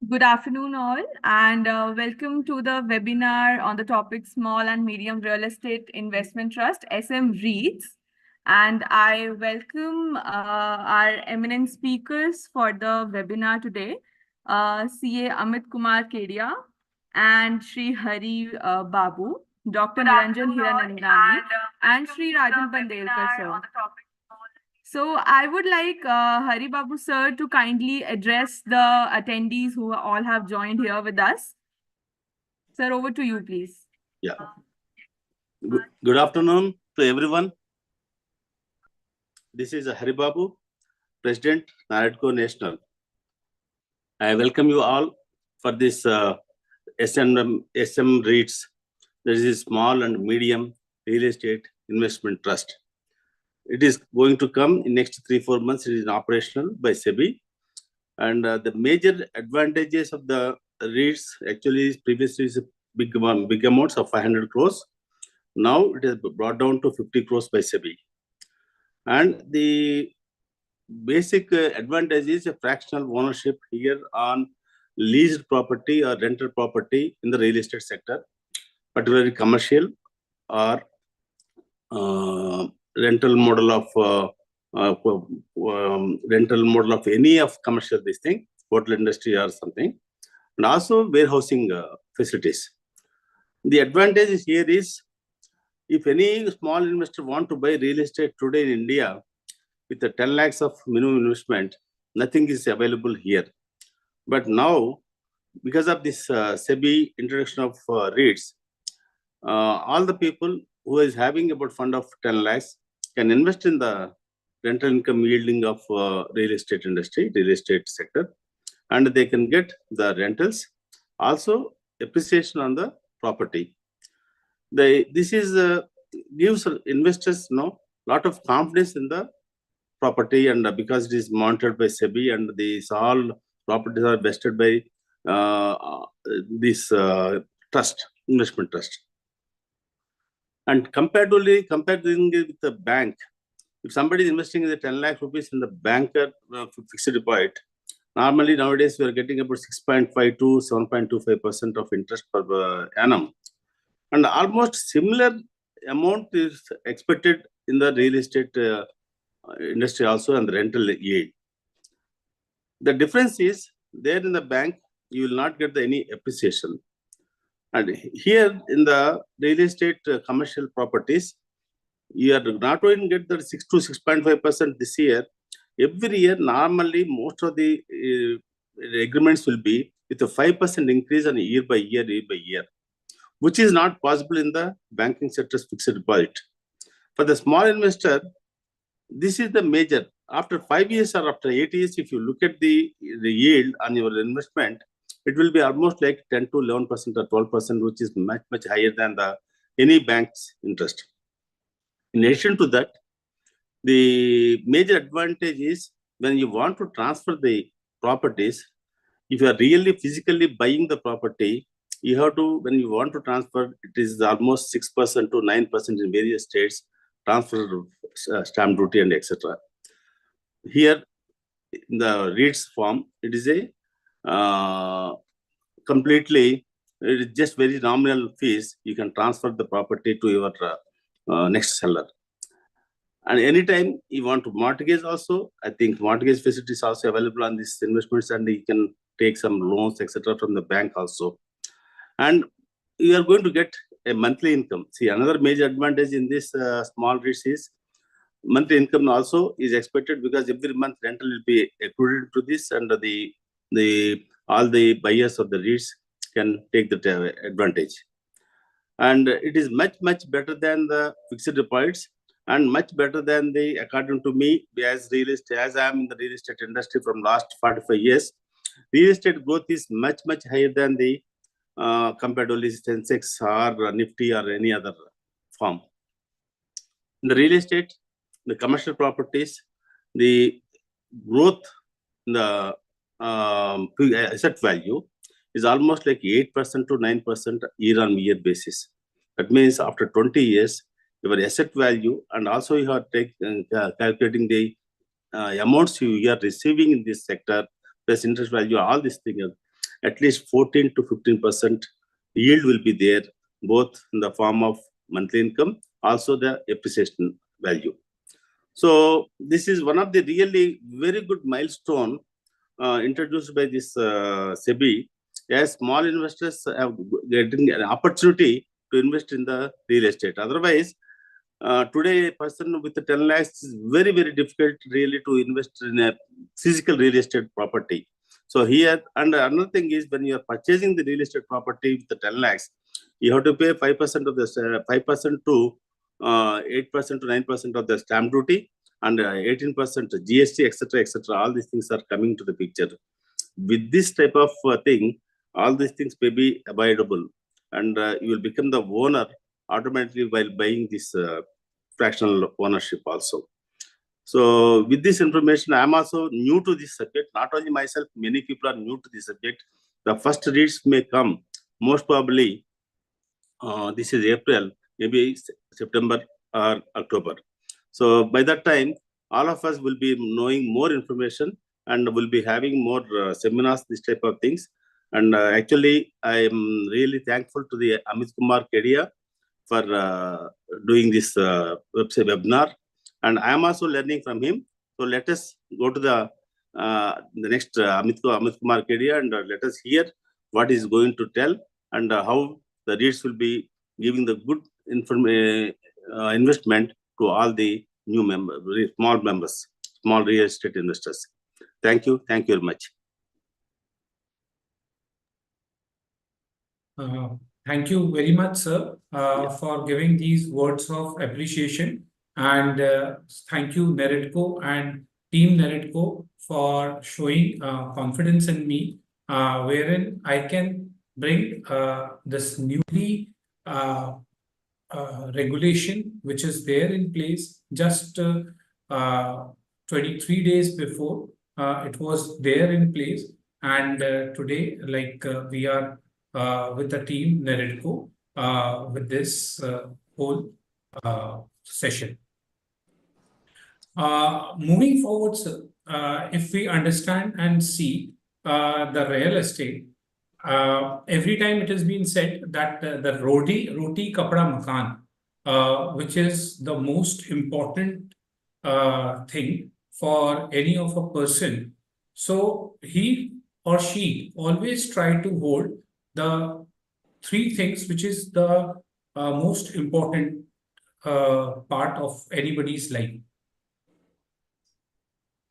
Good afternoon, all, and welcome to the webinar on the topic Small and Medium Real Estate Investment Trust, SM REITs. And I welcome our eminent speakers for the webinar today, CA Amit Kumar Kedia and Shri Hari Babu, Dr. Niranjan Hiranandani, and Shri Rajan Bandelkar, sir. So I would like Hari Babu sir to kindly address the attendees who all have joined here with us. Sir, over to you, please. Yeah. Good afternoon to everyone. This is Hari Babu, President, Naradco National. I welcome you all for this SM REITs. This is Small and Medium Real Estate Investment Trust. It is going to come in next 3-4 months. It is operational by SEBI. And the major advantages of the REITs actually is previously is big amounts of 500 crores. Now it is brought down to 50 crores by SEBI. And the basic advantage is a fractional ownership here on leased property or rental property in the real estate sector, particularly commercial or rental model of any of commercial this thing, hotel industry or something, and also warehousing facilities. The advantage here is if any small investor want to buy real estate today in India with the 10 lakhs of minimum investment, nothing is available here. But now, because of this SEBI introduction of REITs, all the people who is having about fund of 10 lakhs can invest in the rental income yielding of real estate industry, real estate sector, and they can get the rentals, also appreciation on the property. This is gives investors lot of confidence in the property, and because it is monitored by SEBI, and these all properties are vested by this investment trust. And comparing with the bank, if somebody is investing in the 10 lakh rupees in the banker fixed deposit, normally nowadays we are getting about 6.5 to 7.25% of interest per annum. And almost similar amount is expected in the real estate industry also, and the rental yield. The difference is there in the bank, you will not get any appreciation. And here in the real estate commercial properties, you are not going to get the 6 to 6.5% this year. Every year, normally, most of the agreements will be with a 5% increase on year by year, which is not possible in the banking sector's fixed deposit. For the small investor, this is the major. After 5 years or after 8 years, if you look at the yield on your investment, it will be almost like 10 to 11% or 12%, which is much higher than any bank's interest. In addition to that, the major advantage is when you want to transfer the properties, if you are really physically buying the property, you have to, when you want to transfer, it is almost 6% to 9% in various states, transfer stamp duty and etc. Here, in the REITs form, it is a completely, it is just very nominal fees. You can transfer the property to your next seller. And anytime you want to mortgage also, I think mortgage facilities also available on these investments, and you can take some loans, etc. from the bank also. And you are going to get a monthly income. See, another major advantage in this small REITs is monthly income also is expected, because every month rental will be accrued to this, and all the buyers of the REITs can take the advantage. And it is much better than the fixed deposits, and much better than according to me, as I am in the real estate industry from last 45 years, real estate growth is much higher than the compared to Sensex or Nifty or any other form. In the real estate, the commercial properties, the growth in the asset value is almost like 8% to 9% year-on-year basis. That means after 20 years, your asset value, and also you are calculating the amounts you are receiving in this sector, plus interest value, all these things. at least 14 to 15% yield will be there, both in the form of monthly income, also the appreciation value. So this is one of the really very good milestone introduced by this SEBI, as small investors have getting an opportunity to invest in the real estate. Otherwise, today a person with 10 lakhs is very, very difficult really to invest in a physical real estate property. So here, and another thing is, when you are purchasing the real estate property with the 10 lakhs, you have to pay 5% of the 5% to 8% to 9% of the stamp duty, and 18% GST, etc., etc. All these things are coming to the picture. With this type of thing, all these things may be avoidable, and you will become the owner automatically while buying this fractional ownership also. So with this information, I am also new to this subject. Not only myself, many people are new to this subject. The first REITs may come, most probably, this is April, maybe September or October. So by that time, all of us will be knowing more information and will be having more seminars, this type of things. And actually, I am really thankful to the Amit Kumar Kedia for doing this website webinar. And I am also learning from him. So let us go to the next Amit Kumar Kedia, and let us hear what he is going to tell, and how the REITs will be giving the good investment to all the new members, small members, small real estate investors. Thank you. Thank you very much. Thank you very much, sir, for giving these words of appreciation. And thank you, Meritco and Team Meritco, for showing confidence in me, wherein I can bring this newly regulation, which is there in place just 23 days before it was there in place. And today, like we are with the team Meritco with this whole session. Moving forward, sir, if we understand and see the real estate, every time it has been said that the roti kapda makan, which is the most important thing for any of a person. So he or she always try to hold the three things, which is the most important part of anybody's life.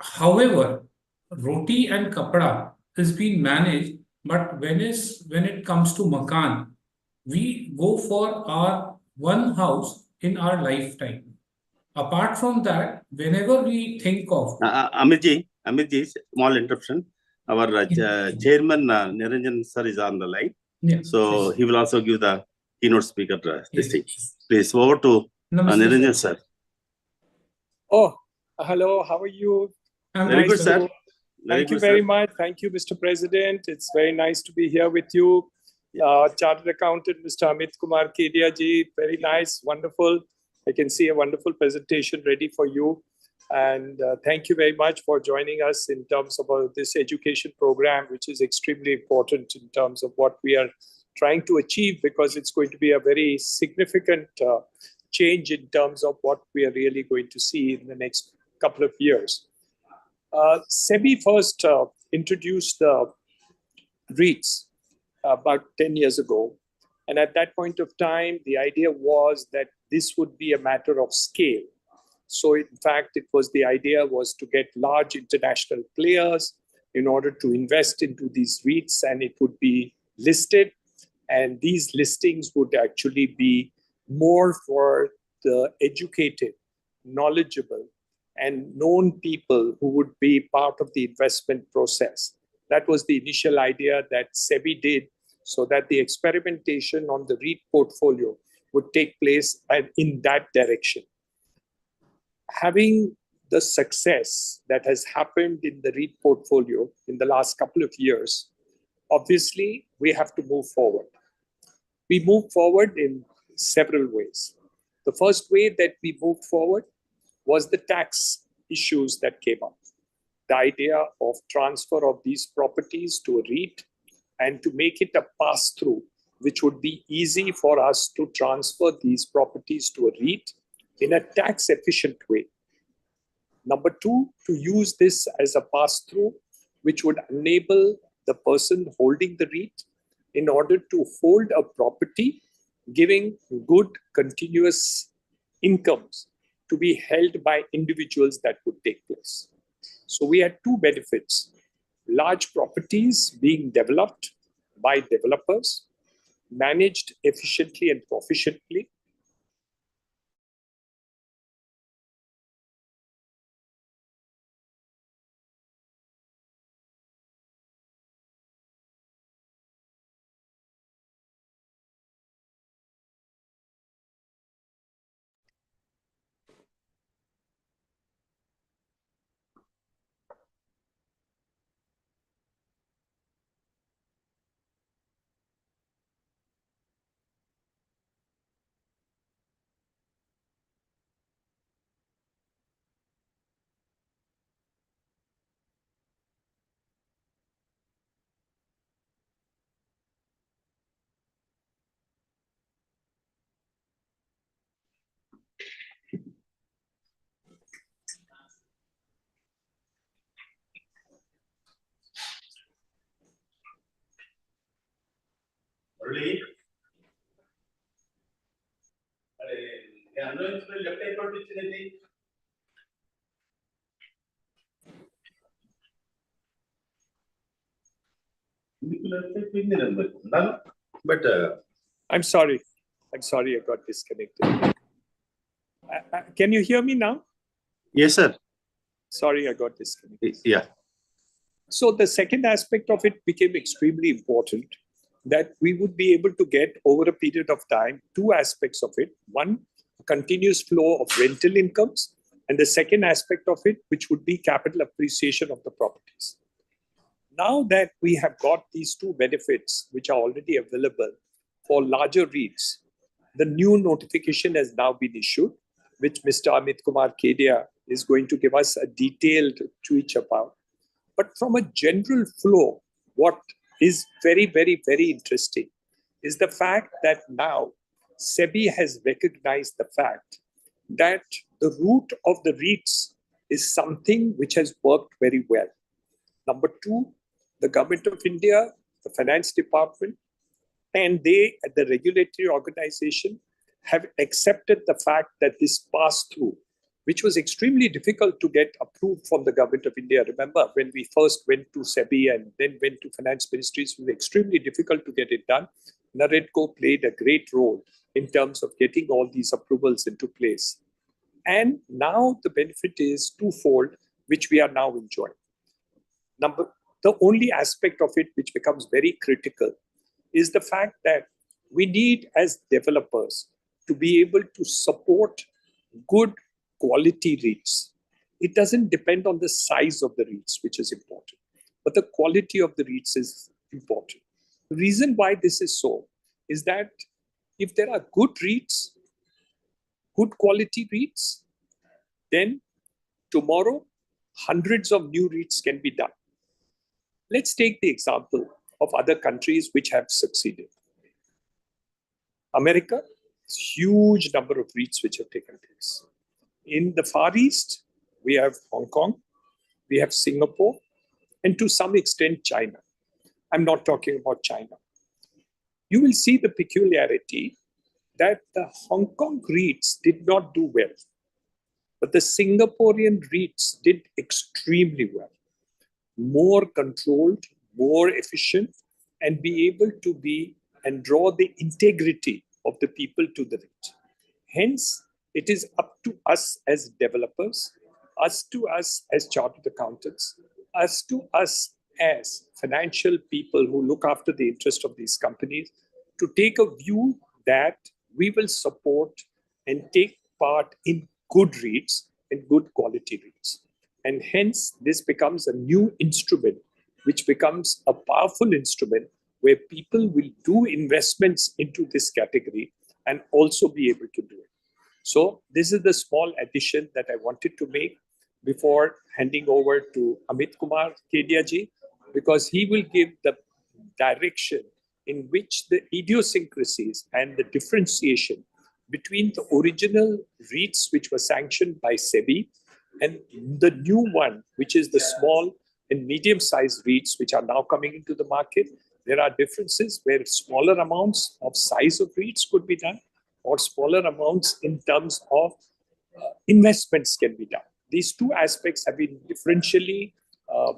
However, roti and kapda has been managed, but when it comes to makan, we go for our one house in our lifetime. Apart from that, whenever we think of Amitji, small interruption. Our chairman Niranjan sir is on the line, so he will also give the keynote speaker this thing. Please, over to Niranjan sir. Oh, hello. How are you? Very good, sir. Thank you very much. Thank you, Mr. President. It's very nice to be here with you. Chartered Accountant, Mr. Amit Kumar Kedia ji. Very nice, wonderful. I can see a wonderful presentation ready for you. And thank you very much for joining us in terms of this education program, which is extremely important in terms of what we are trying to achieve, because it's going to be a very significant change in terms of what we are really going to see in the next couple of years. SEBI first introduced the REITs about 10 years ago. And at that point of time, the idea was that this would be a matter of scale. So in fact, the idea was to get large international players in order to invest into these REITs, and it would be listed. And these listings would actually be more for the educated, knowledgeable, and known people who would be part of the investment process. That was the initial idea that SEBI did, so that the experimentation on the REIT portfolio would take place in that direction. Having the success that has happened in the REIT portfolio in the last couple of years, obviously, we have to move forward. We moved forward in several ways. The first way that we moved forward was the tax issues that came up. The idea of transfer of these properties to a REIT and to make it a pass-through, which would be easy for us to transfer these properties to a REIT in a tax-efficient way. Number two, to use this as a pass-through, which would enable the person holding the REIT in order to hold a property, giving good continuous incomes to be held by individuals that would take place. So we had two benefits: large properties being developed by developers, managed efficiently and proficiently. But I'm sorry, I got disconnected. Can you hear me now? yes, sir. Sorry, I got disconnected. Yeah. So the second aspect of it became extremely important, that we would be able to get over a period of time two aspects of it. One, a continuous flow of rental incomes, and the second aspect of it, which would be capital appreciation of the properties. Now that we have got these two benefits, which are already available for larger REITs, the new notification has now been issued, which Mr. Amit Kumar Kedia is going to give us a detailed tweet about. But from a general flow, what is very, very, very interesting is the fact that now SEBI has recognized the fact that the route of the REITs is something which has worked very well. Number two, the Government of India, the Finance Department, and they, at the regulatory organization, have accepted the fact that this pass-through, which was extremely difficult to get approved from the Government of India. Remember, when we first went to SEBI and then went to Finance Ministries, it was extremely difficult to get it done. Naredko played a great role in terms of getting all these approvals into place. And now the benefit is twofold, which we are now enjoying. The only aspect of it which becomes very critical is the fact that we need, as developers, to be able to support good quality REITs. It doesn't depend on the size of the REITs, which is important, but the quality of the REITs is important. The reason why this is so is that if there are good REITs, good quality REITs, then tomorrow hundreds of new REITs can be done. Let's take the example of other countries which have succeeded. America, huge number of REITs which have taken place. In the Far East, we have Hong Kong, we have Singapore, and to some extent, China. I'm not talking about China. You will see the peculiarity that the Hong Kong REITs did not do well, but the Singaporean REITs did extremely well. More controlled, more efficient, and be able to be and draw the integrity of the people to the REIT. Hence, it is up to us as developers, us as chartered accountants, us as financial people who look after the interest of these companies, to take a view that we will support and take part in good REITs and good quality REITs. And hence, this becomes a new instrument, which becomes a powerful instrument where people will do investments into this category and also be able to do it. So this is the small addition that I wanted to make before handing over to Amit Kumar Kedia ji, because he will give the direction in which the idiosyncrasies and the differentiation between the original REITs, which were sanctioned by SEBI, and the new one, which is the small and medium-sized REITs, which are now coming into the market. There are differences where smaller amounts of size of REITs could be done, or smaller amounts in terms of investments can be done. These two aspects have been differentially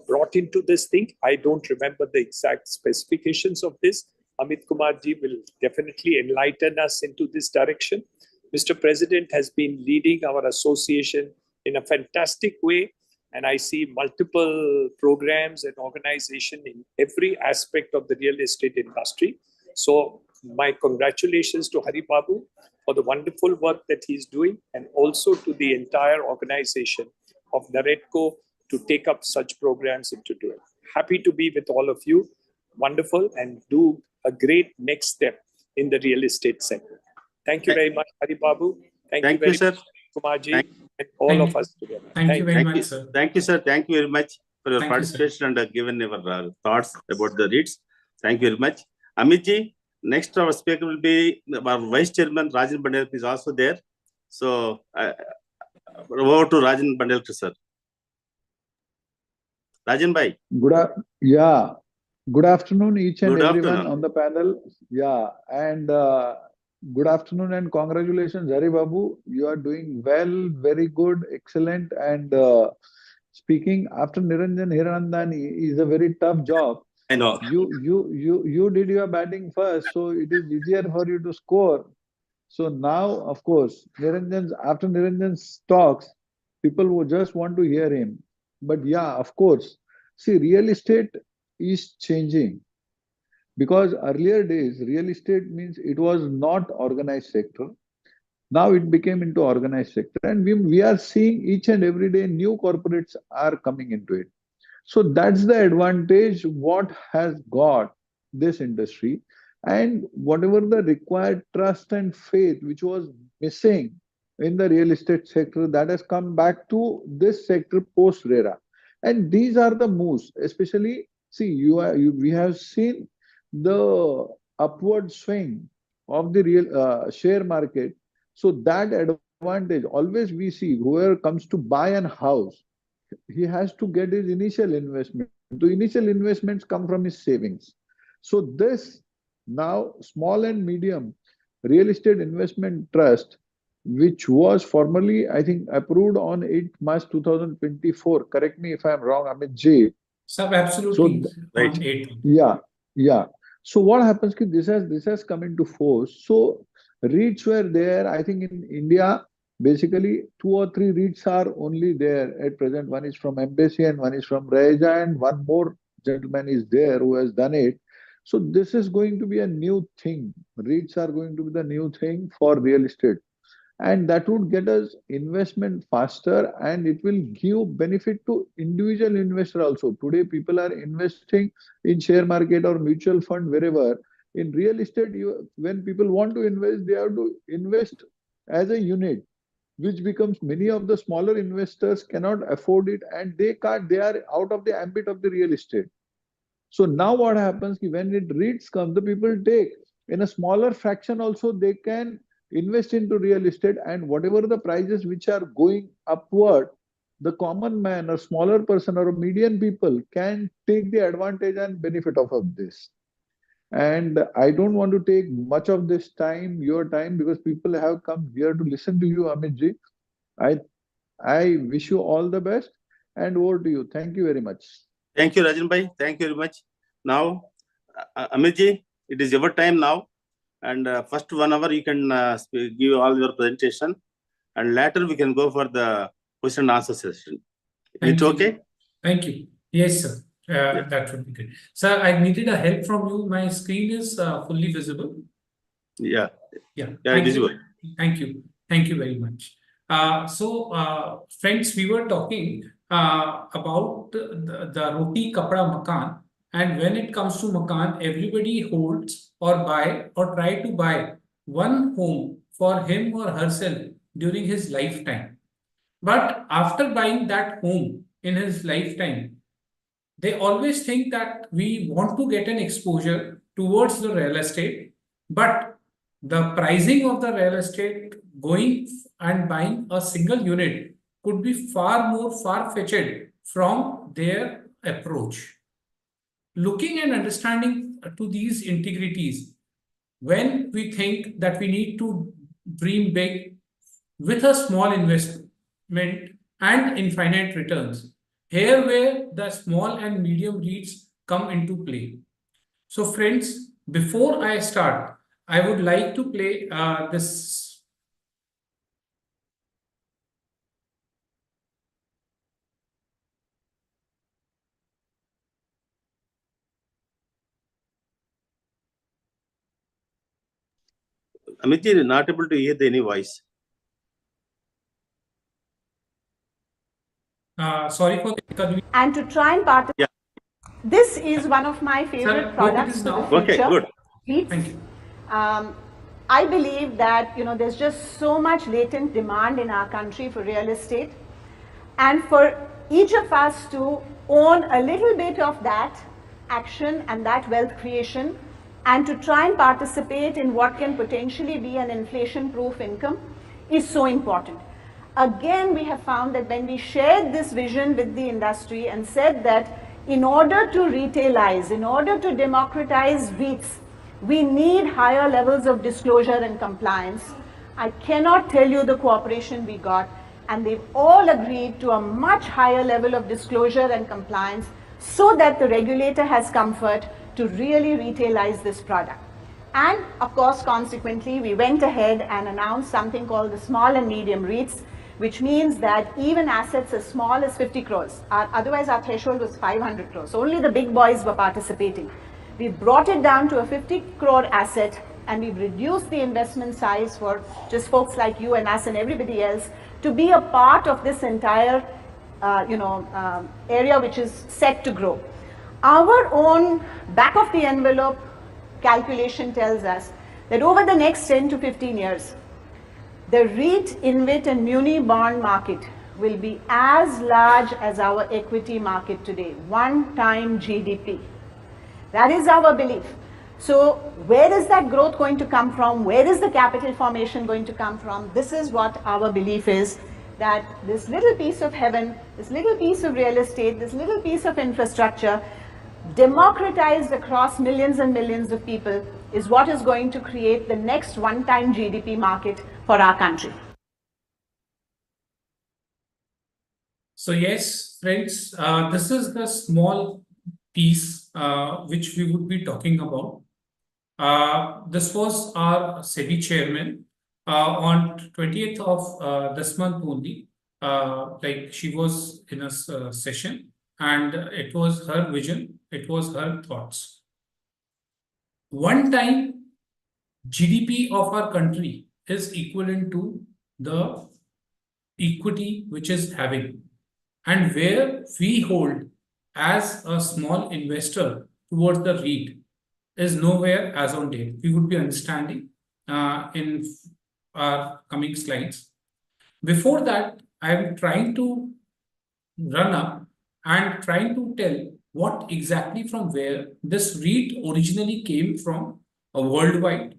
brought into this thing. I don't remember the exact specifications of this. Amit Kumar ji will definitely enlighten us into this direction. Mr. President has been leading our association in a fantastic way, and I see multiple programs and organization in every aspect of the real estate industry. So my congratulations to Hari Babu for the wonderful work that he's doing, and also to the entire organization of Naredco to take up such programs and to do it. Happy to be with all of you. Wonderful, and do a great next step in the real estate sector. Thank you very much, Hari Babu. Thank you very sir. much, Kumarji, and all Thank of you. us together. Thank you very much, sir. Thank you, sir. Thank you very much for your Thank you, sir. participation and given your thoughts about the REITs. Thank you very much. Amit ji, next our speaker will be our Vice Chairman Rajan Bandelkar is also there. So over to Rajan Bandelkar, sir. Rajan bhai. Good afternoon, each and Good everyone afternoon. on the panel. And good afternoon and congratulations, Hari Babu. You are doing well, very good, excellent. And speaking after Niranjan Hiranandani is a very tough job. I know. You did your batting first, so it is easier for you to score. So now, of course, after Niranjan's talks, people will just want to hear him. But yeah, of course, see, real estate is changing, because earlier days real estate means it was not organized sector. Now it became into organized sector, and we are seeing each and every day new corporates are coming into it. So that's the advantage what has got this industry, and whatever the required trust and faith which was missing in the real estate sector, that has come back to this sector post RERA. And these are the moves, especially, see, we have seen the upward swing of the real share market. So that advantage, always we see whoever comes to buy an house, he has to get his initial investment. The initial investments come from his savings. So this now small and medium real estate investment trust, which was formally, I think, approved on 8th March 2024. Correct me if I'm wrong, Amit Ji. Sir, absolutely. So, right. Yeah. So what happens is this has come into force. So REITs were there. I think in India, basically 2 or 3 REITs are only there at present. One is from Embassy and one is from Raja, and one more gentleman is there who has done it. So this is going to be a new thing. REITs are going to be the new thing for real estate. And that would get us investment faster, and it will give benefit to individual investor also. Today, people are investing in share market or mutual fund wherever. In real estate, when people want to invest, they have to invest as a unit, which becomes many of the smaller investors cannot afford it, and they are out of the ambit of the real estate. So now what happens, when it REITs come, the people take in a smaller fraction also, they can invest into real estate, and whatever the prices which are going upward, the common man or smaller person or a median people can take the advantage and benefit of this. And I don't want to take much of this time, your time, because people have come here to listen to you, Amit ji. I wish you all the best, and over to you. Thank you very much. Thank you, Rajan bhai. Thank you very much. Now, Amit ji, it is your time now. And first 1 hour, you can give all your presentation. And later, we can go for the question and answer session. Thank It's you. okay? Thank you. Yes, sir. That would be good. Sir, I needed a help from you. My screen is fully visible. Yeah. Yeah. Visible. Thank you. Thank you very much. So, friends, we were talking about the roti kapda makan. And when it comes to makan, everybody holds or buy or try to buy one home for him or herself during his lifetime. But after buying that home in his lifetime, they always think that we want to get an exposure towards the real estate, but the pricing of the real estate going and buying a single unit could be far more far-fetched from their approach. Looking and understanding to these integrities, when we think that we need to dream big with a small investment and infinite returns, here where the small and medium REITs come into play. So friends, before I start, I would like to play this. Amit is not able to hear any voice. Sorry for the inconvenience. And to try and participate. Yeah. This is one of my favorite Sir, products for the now. future. Okay, good. REITs. Thank you. I believe that there's just so much latent demand in our country for real estate, and for each of us to own a little bit of that action and that wealth creation, and to try and participate in what can potentially be an inflation-proof income is so important. Again, we have found that when we shared this vision with the industry and said that in order to retailize, in order to democratize REITs, we need higher levels of disclosure and compliance. I cannot tell you the cooperation we got, and they've all agreed to a much higher level of disclosure and compliance so that the regulator has comfort to really retailize this product. And of course, consequently, we went ahead and announced something called the small and medium REITs, which means that even assets as small as 50 crores, otherwise our threshold was 500 crores, so only the big boys were participating. We brought it down to a 50 crore asset, and we've reduced the investment size for just folks like you and us and everybody else to be a part of this entire area which is set to grow. Our own back of the envelope calculation tells us that over the next 10 to 15 years, the REIT, InvIT and Muni bond market will be as large as our equity market today, 1 time GDP. That is our belief. So where is that growth going to come from? Where is the capital formation going to come from? This is what our belief is, that this little piece of heaven, this little piece of real estate, this little piece of infrastructure, democratized across millions and millions of people, is what is going to create the next 1 time GDP market for our country. So yes, friends, this is the small piece which we would be talking about. This was our SEBI chairman on 20th of this month only. Like she was in a session, and it was her vision, it was her thoughts. 1 time GDP of our country is equivalent to the equity which is having, and where we hold as a small investor towards the REIT is nowhere as on date. We would be understanding in our coming slides. Before that, I am trying to run up and trying to tell what exactly from where this REIT originally came from worldwide,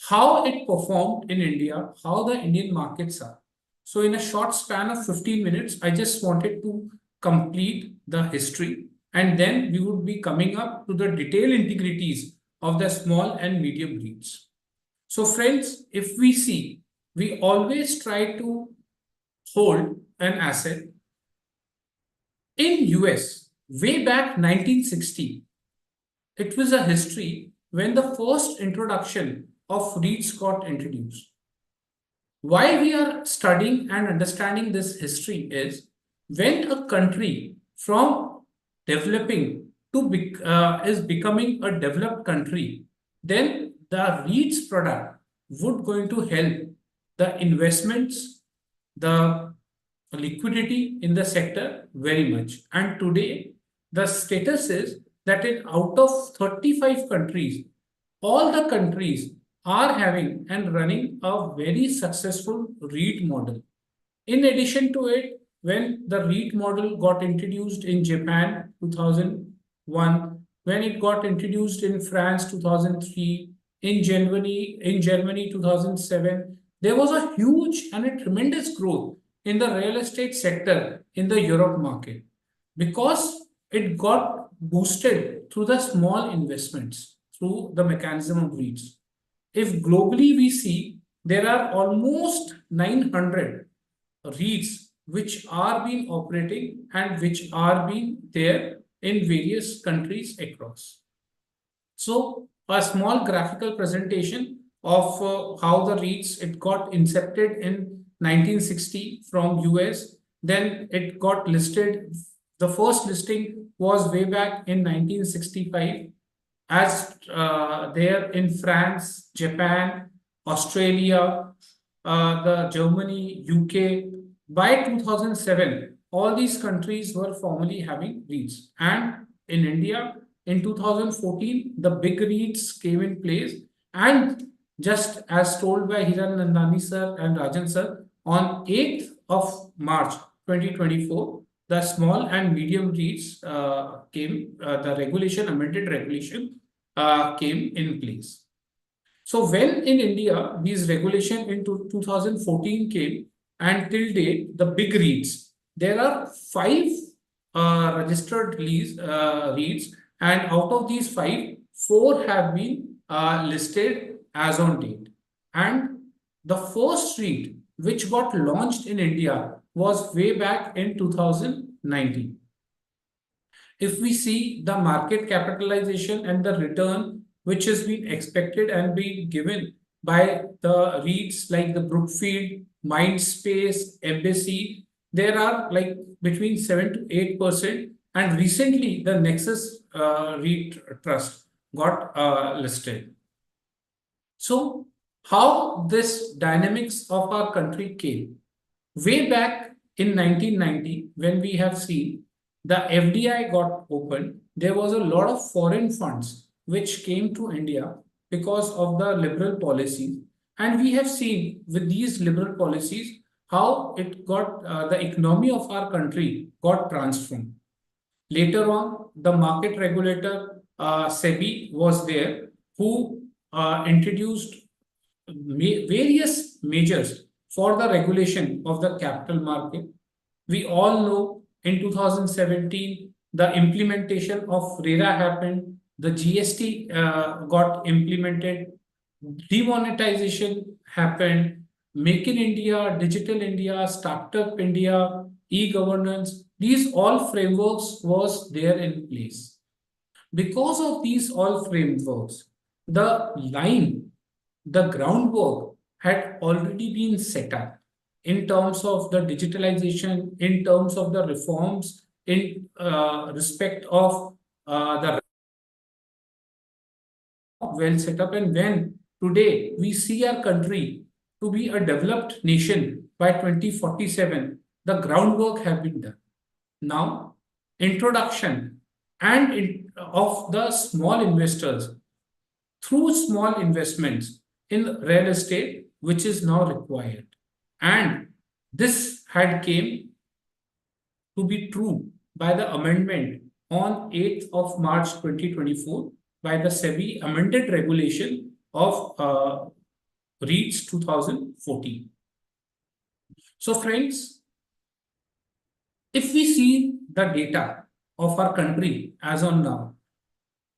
how it performed in India, how the Indian markets are. So in a short span of 15 minutes, I just wanted to complete the history, and then we would be coming up to the detailed integrities of the small and medium REITs. So friends, if we see, we always try to hold an asset. In US, way back 1960, it was a history when the first introduction of REITs got introduced. Why we are studying and understanding this history is when a country from developing to is becoming a developed country, then the REITs product would going to help the investments, the liquidity in the sector very much. And today, the status is that in out of 35 countries, all the countries are having and running a very successful REIT model. In addition to it, when the REIT model got introduced in Japan 2001, when it got introduced in France 2003, in Germany 2007, there was a huge and a tremendous growth in the real estate sector in the Europe market because it got boosted through the small investments through the mechanism of REITs. If globally we see, there are almost 900 REITs which are being operating and which are being there in various countries across. So a small graphical presentation of how the REITs, it got incepted in 1960 from US, then it got listed. The first listing was way back in 1965 as there in France, Japan, Australia, the Germany, UK. By 2007, all these countries were formally having REITs. And in India, in 2014, the big REITs came in place. And just as told by Hiran Nandani sir and Rajan sir, on 8th of March 2024, the small and medium REITs came, the regulation, amended regulation came in place. So when in India, these regulation into 2014 came, and till date, the big REITs, there are 5 registered REITs, and out of these 5, 4 have been listed as on date. And the first REIT which got launched in India was way back in 2019. If we see the market capitalization and the return which has been expected and been given by the REITs like the Brookfield, Mindspace, Embassy, there are like between 7 to 8%. And recently, the Nexus REIT Trust got listed. So, how this dynamics of our country came? Way back in 1990, when we have seen the FDI got opened, there was a lot of foreign funds which came to India because of the liberal policies. And we have seen with these liberal policies how it got the economy of our country got transformed. Later on, the market regulator SEBI was there who introduced various measures for the regulation of the capital market. We all know in 2017, the implementation of RERA happened, the GST got implemented, demonetization happened, Make in India, Digital India, Startup India, e-governance, these all frameworks was there in place. Because of these all frameworks, the groundwork had already been set up in terms of the digitalization, in terms of the reforms, in respect of the well set up. And when today we see our country to be a developed nation by 2047, the groundwork have been done. Now, introduction of the small investors through small investments in real estate, which is now required. And this had came to be true by the amendment on 8th of March 2024 by the SEBI amended regulation of REITs 2014. So friends, if we see the data of our country as on now,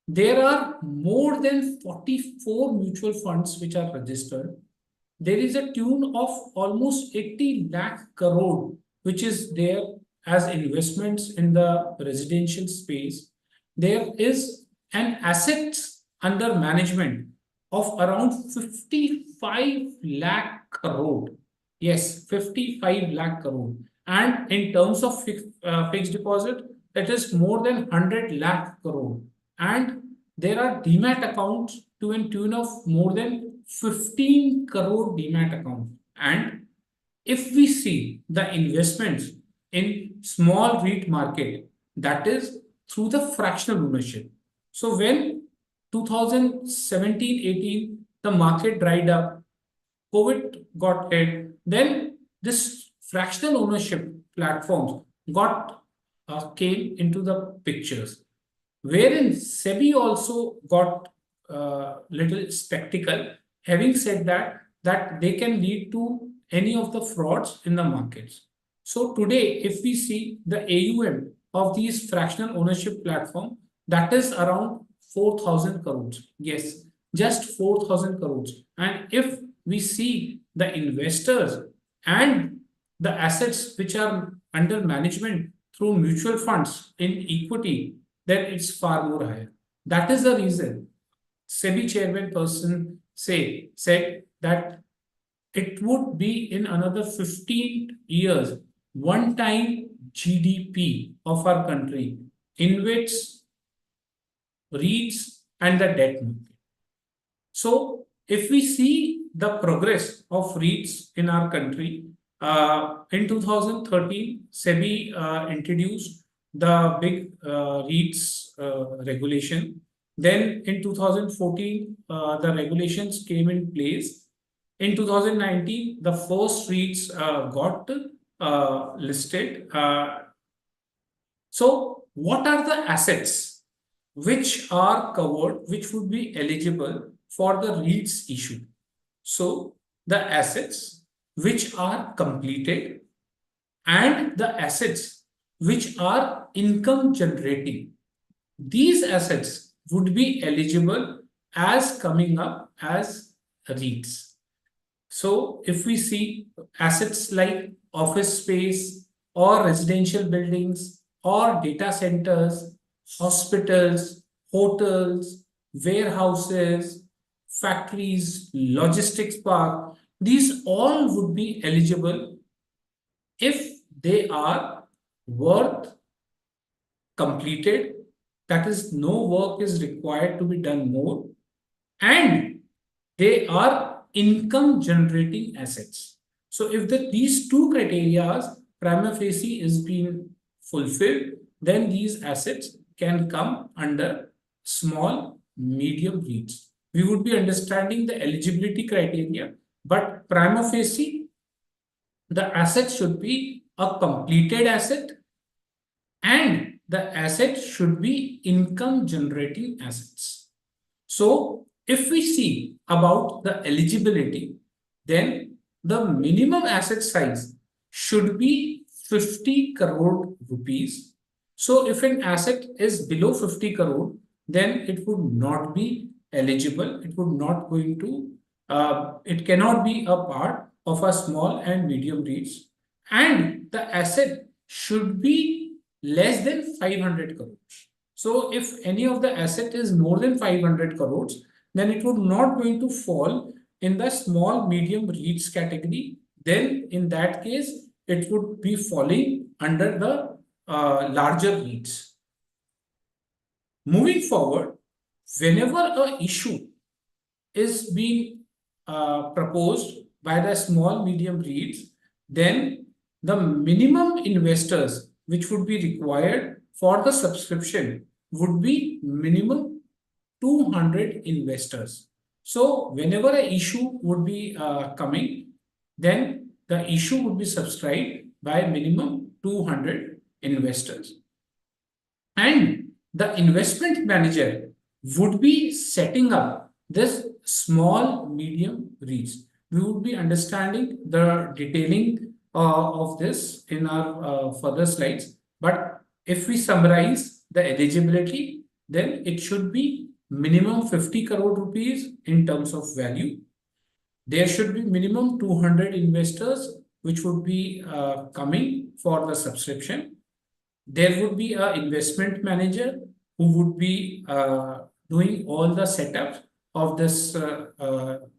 there are more than 44 mutual funds which are registered. There is a tune of almost 80 lakh crore which is there as investments in the residential space. There is an assets under management of around 55 lakh crore. Yes, 55 lakh crore. And in terms of fixed deposit, it is more than 100 lakh crore. And there are demat accounts to a tune of more than 15 crore demat accounts. And if we see the investments in small REIT market, that is through the fractional ownership. So when 2017-18, the market dried up, COVID got hit, then this fractional ownership platforms got came into the pictures, wherein SEBI also got little spectacle, having said that they can lead to any of the frauds in the markets. So today, if we see the AUM of these fractional ownership platform, that is around 4,000 crores. Yes, just 4,000 crores. And if we see the investors and the assets which are under management through mutual funds in equity, then it's far more higher. That is the reason SEBI chairman person said that it would be in another 15 years, one-time GDP of our country in which REITs and the debt market. So if we see the progress of REITs in our country, in 2013, SEBI introduced the big REITs regulation. Then in 2014, the regulations came in place. In 2019, the first REITs got listed. So what are the assets which are covered, which would be eligible for the REITs issue? So the assets which are completed and the assets which are income generating, these assets would be eligible as coming up as REITs. So if we see assets like office space or residential buildings or data centers, hospitals, hotels, warehouses, factories, logistics park, these all would be eligible if they are worth completed, that is, no work is required to be done more, and they are income generating assets. So if these two criteria prima facie is being fulfilled, then these assets can come under small, medium REITs. We would be understanding the eligibility criteria, but prima facie, the asset should be a completed asset and the asset should be income generating assets. So if we see about the eligibility, then the minimum asset size should be 50 crore rupees. So if an asset is below 50 crore, then it would not be eligible. It would not going to, it cannot be a part of a small and medium REITs. And the asset should be less than 500 crores. So if any of the asset is more than 500 crores, then it would not going to fall in the small medium REITs category. Then in that case, it would be falling under the larger REITs. Moving forward, whenever an issue is being proposed by the small medium REITs, then the minimum investors which would be required for the subscription would be minimum 200 investors. So whenever an issue would be coming, then the issue would be subscribed by minimum 200 investors. And the investment manager would be setting up this small medium REITs. We would be understanding the detailing of this in our further slides. But if we summarize the eligibility, then it should be minimum 50 crore rupees in terms of value. There should be minimum 200 investors which would be coming for the subscription. There would be an investment manager who would be doing all the setups of this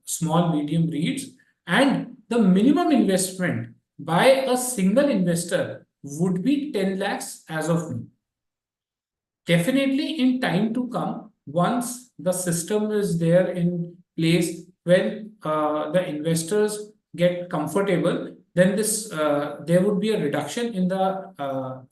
small medium REITs, and the minimum investment by a single investor would be 10 lakhs as of now. Definitely in time to come, once the system is there in place, when the investors get comfortable, then this there would be a reduction in the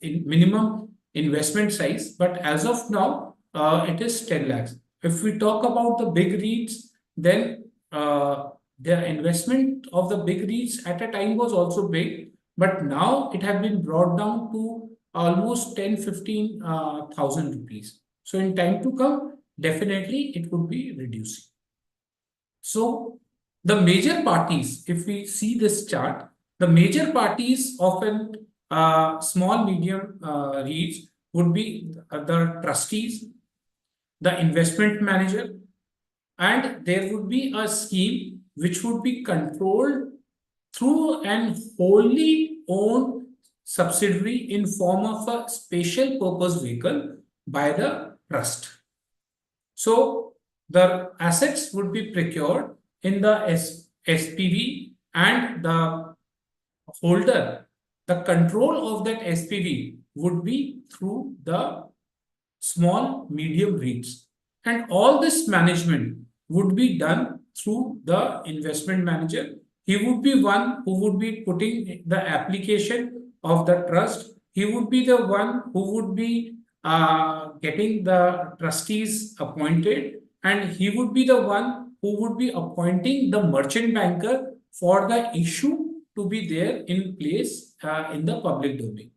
minimum investment size. But as of now, it is 10 lakhs. If we talk about the big REITs, then the investment of the big REITs at a time was also big. but now it has been brought down to almost 10-15,000 rupees. So in time to come, definitely it would be reducing. So the major parties, if we see this chart, the major parties of an small medium REITs would be the trustees, the investment manager, and there would be a scheme which would be controlled through an wholly owned subsidiary in form of a special purpose vehicle by the trust. So the assets would be procured in the SPV, and the holder, the control of that SPV would be through the small medium REITs. And all this management would be done through the investment manager. He would be one who would be putting the application of the trust. He would be the one who would be getting the trustees appointed, and he would be the one who would be appointing the merchant banker for the issue to be there in place in the public domain.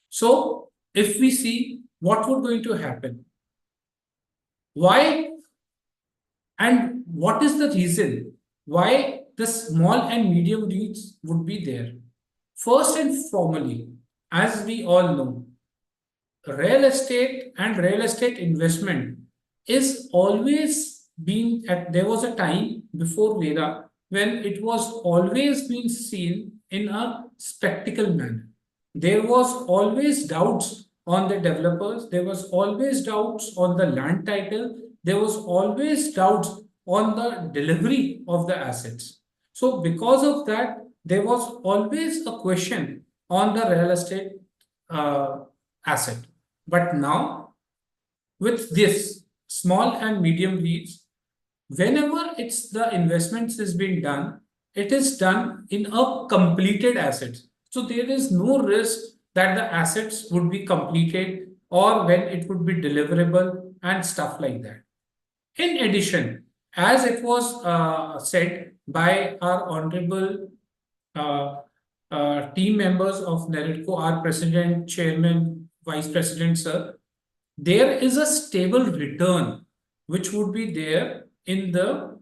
So if we see what would going to happen, why and what is the reason why the small and medium REITs would be there? First and formally, as we all know, real estate and real estate investment is always been at, there was a time before Veda when it was always been seen in a spectacle manner. There was always doubts on the developers, there was always doubts on the land title, there was always doubts on the delivery of the assets. So because of that, there was always a question on the real estate asset. But now, with this small and medium REITs, whenever it's the investments is being done, it is done in a completed asset. So there is no risk that the assets would be completed or when it would be deliverable and stuff like that. In addition, as it was said by our honorable team members of NAREDCO, our president, chairman, vice president, sir, there is a stable return which would be there in the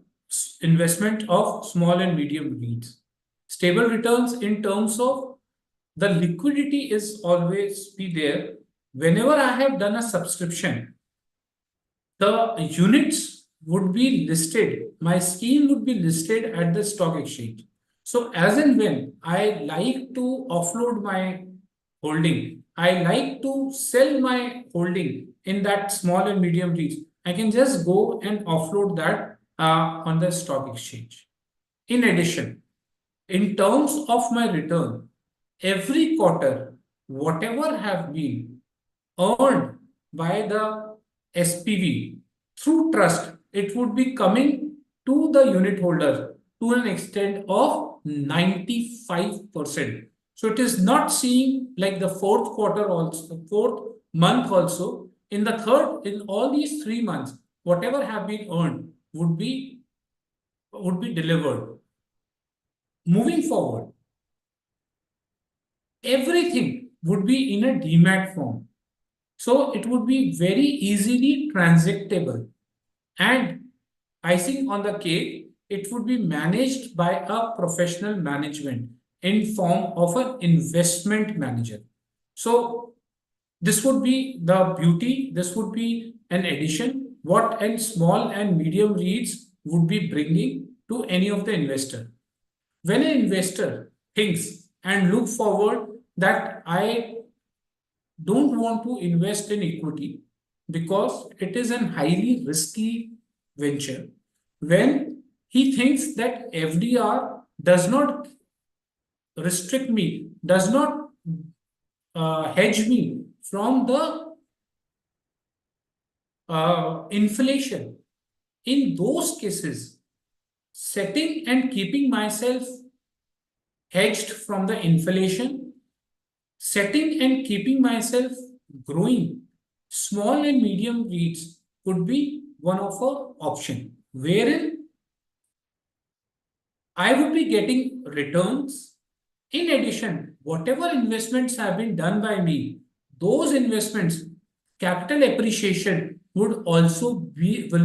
investment of small and medium REITs. Stable returns in terms of the liquidity is always be there. Whenever I have done a subscription, the units would be listed, my scheme would be listed at the stock exchange. So as and when I like to offload my holding, I like to sell my holding in that small and medium REITs, I can just go and offload that on the stock exchange. In addition, in terms of my return, every quarter, whatever have been earned by the SPV through trust, it would be coming to the unit holder to an extent of 95%. So it is not seeing like the fourth quarter also, fourth month also. In the third, in all these 3 months, whatever have been earned would be delivered. Moving forward, everything would be in a demat form. So it would be very easily transactable. And icing on the cake, it would be managed by a professional management in form of an investment manager. So this would be the beauty, this would be an addition, what a small and medium REITs would be bringing to any of the investor. When an investor thinks and look forward that I don't want to invest in equity because it is a highly risky venture, when he thinks that FDR does not restrict me, does not hedge me from the inflation, in those cases, setting and keeping myself hedged from the inflation, setting and keeping myself growing, small and medium REITs could be one of our option, wherein I would be getting returns In addition, whatever investments have been done by me, those investments, capital appreciation will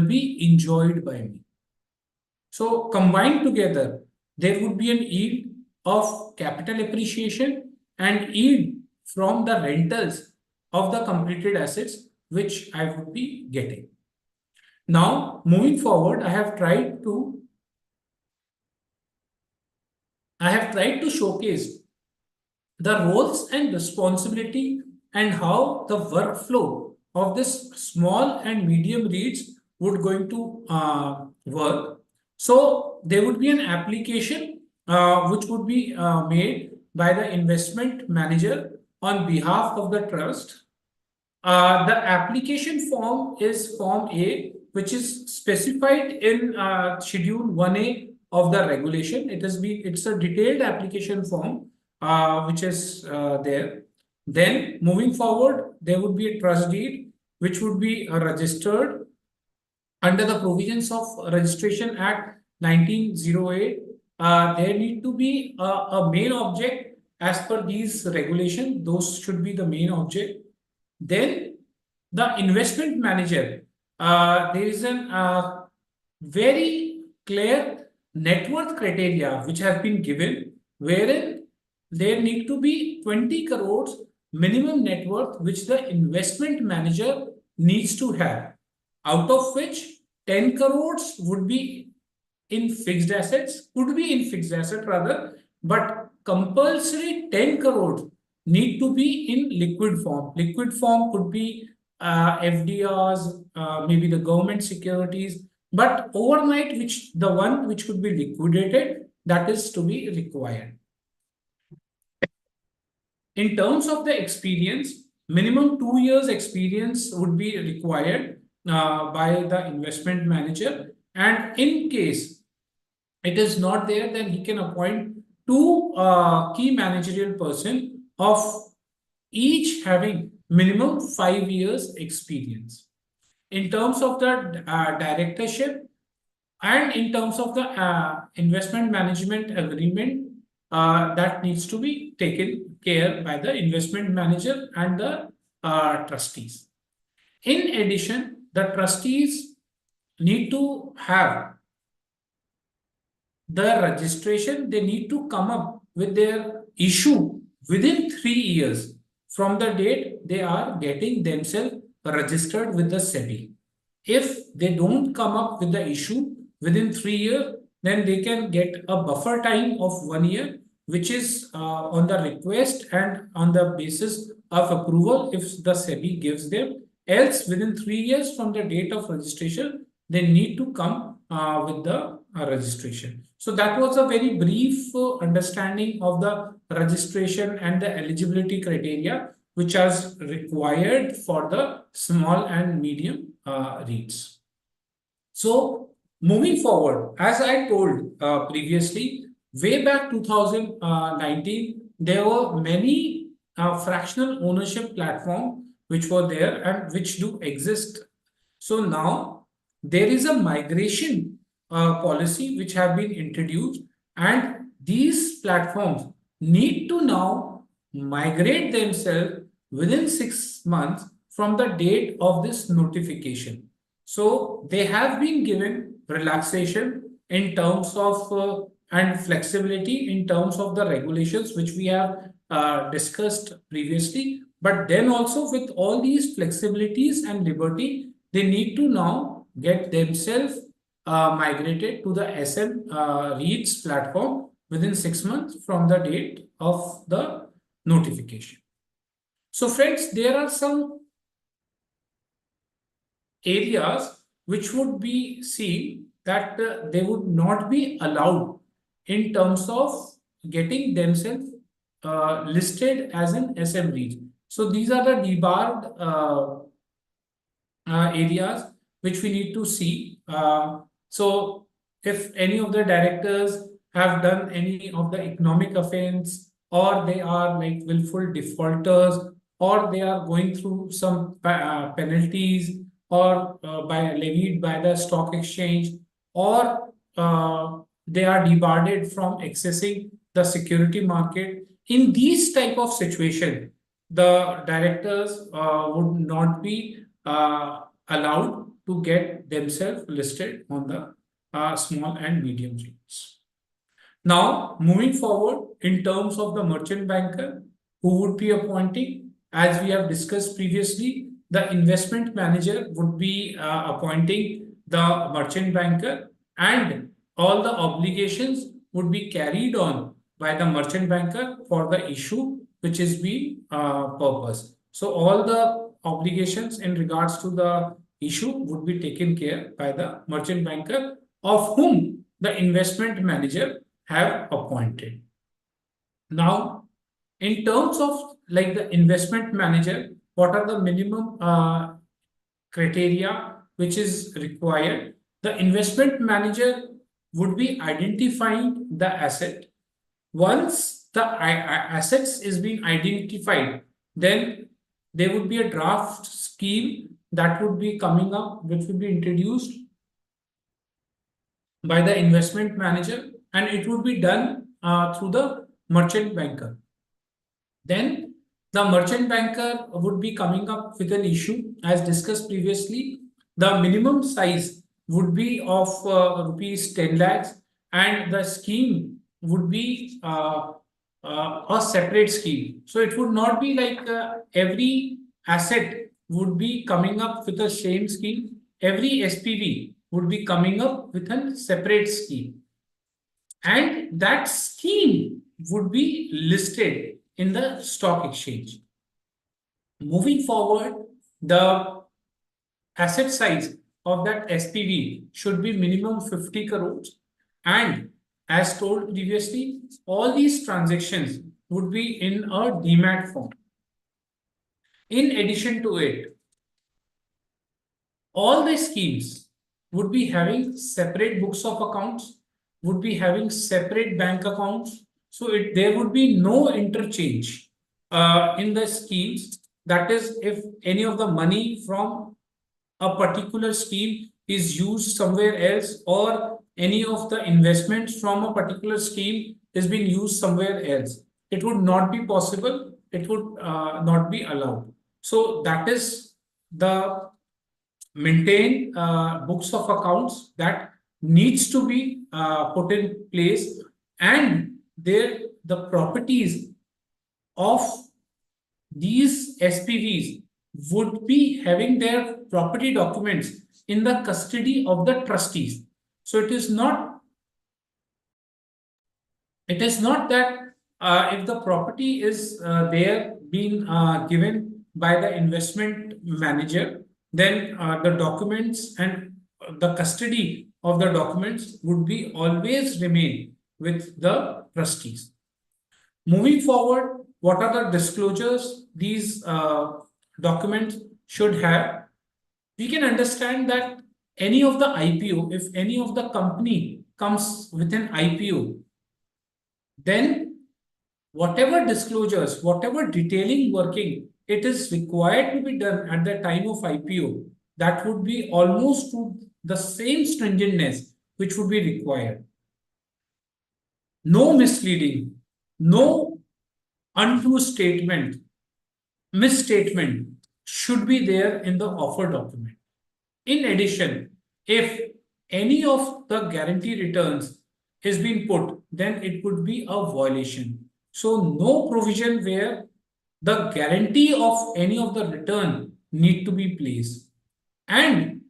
be enjoyed by me. So combined together, there would be an yield of capital appreciation and yield from the rentals of the completed assets, which I would be getting. Now, moving forward, I have tried to showcase the roles and responsibility and how the workflow of this small and medium REITs would going to work. So there would be an application which would be made by the investment manager on behalf of the trust. The application form is Form A, which is specified in Schedule 1A of the regulation. It's a detailed application form which is there. Then moving forward, there would be a trust deed which would be registered under the provisions of Registration Act 1908. There need to be a main object as per these regulations. Those should be the main object. Then the investment manager, there is a very clear net worth criteria which have been given, wherein there need to be 20 crores minimum net worth which the investment manager needs to have, out of which 10 crores would be in fixed assets, could be in fixed asset rather, but compulsory 10 crores need to be in liquid form. Liquid form could be FDRs, maybe the government securities, but overnight, the one which could be liquidated, that is to be required. In terms of the experience, minimum 2 years experience would be required by the investment manager, and in case it is not there, then he can appoint 2 key managerial person of each having minimum 5 years experience. In terms of the directorship and in terms of the investment management agreement, that needs to be taken care by the investment manager and the trustees. In addition, the trustees need to have the registration. They need to come up with their issue within 3 years from the date they are getting themselves registered with the SEBI. If they don't come up with the issue within 3 years, then they can get a buffer time of 1 year, which is on the request and on the basis of approval if the SEBI gives them. Else, within 3 years from the date of registration, they need to come with the registration. So that was a very brief understanding of the registration and the eligibility criteria which is required for the small and medium REITs. So moving forward, as I told previously, way back 2019, there were many fractional ownership platforms which were there and which do exist. So now there is a migration policy which have been introduced, and these platforms need to now migrate themselves within 6 months from the date of this notification. So they have been given relaxation in terms of and flexibility in terms of the regulations which we have discussed previously. But then also with all these flexibilities and liberty, they need to now get themselves migrated to the SM REITs platform within 6 months from the date of the notification. So friends, there are some areas which would be seen that they would not be allowed in terms of getting themselves listed as an SM REIT. So these are the debarred areas which we need to see. So if any of the directors have done any of the economic offense, or they are like willful defaulters, or they are going through some penalties or levied by the stock exchange, or they are debarred from accessing the security market. In these type of situation, the directors would not be allowed to get themselves listed on the small and medium REITs. Now, moving forward, in terms of the merchant banker who would be appointing, as we have discussed previously, the investment manager would be appointing the merchant banker, and all the obligations would be carried on by the merchant banker for the issue which is being purposed. So all the obligations in regards to the issue would be taken care by the merchant banker, of whom the investment manager have appointed. Now, in terms of like the investment manager, what are the minimum criteria which is required? The investment manager would be identifying the asset. Once the assets is being identified, then there would be a draft scheme that would be coming up, which would be introduced by the investment manager, and it would be done through the merchant banker. Then the merchant banker would be coming up with an issue, as discussed previously. The minimum size would be of rupees 10 lakhs, and the scheme would be a separate scheme. So it would not be like every asset would be coming up with the same scheme. Every SPV would be coming up with a separate scheme, and that scheme would be listed in the stock exchange. Moving forward, the asset size of that SPV should be minimum 50 crores, and as told previously, all these transactions would be in a demat form. In addition to it, all the schemes would be having separate books of accounts, would be having separate bank accounts. So there would be no interchange in the schemes. That is, if any of the money from a particular scheme is used somewhere else, or any of the investments from a particular scheme is being used somewhere else, it would not be possible. It would not be allowed. So that is the maintain books of accounts that needs to be put in place, and the properties of these SPVs would be having their property documents in the custody of the trustees. So it is not that if the property is there being given by the investment manager, then the documents and the custody of the documents would be always remain with the trustees. Moving forward, what are the disclosures these documents should have? We can understand that any of the IPO, if any of the company comes with an IPO, then whatever disclosures, whatever detailing working it is required to be done at the time of IPO, that would be almost to the same stringentness which would be required. No misleading, no untrue statement, misstatement should be there in the offer document. In addition, if any of the guarantee returns is being put, then it would be a violation. So no provision where the guarantee of any of the return need to be placed. And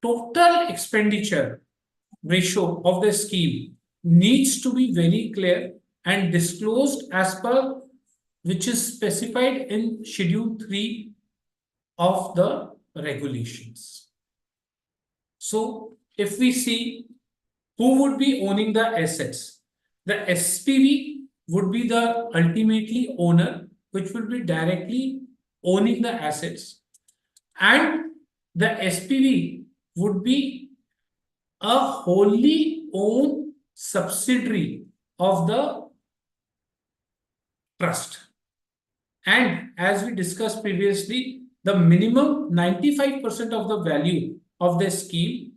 total expenditure ratio of the scheme needs to be very clear and disclosed as per which is specified in Schedule 3 of the regulations. So if we see who would be owning the assets, the SPV would be the ultimately owner, which will be directly owning the assets, and the SPV would be a wholly owned subsidiary of the trust. And as we discussed previously, the minimum 95% of the value of the scheme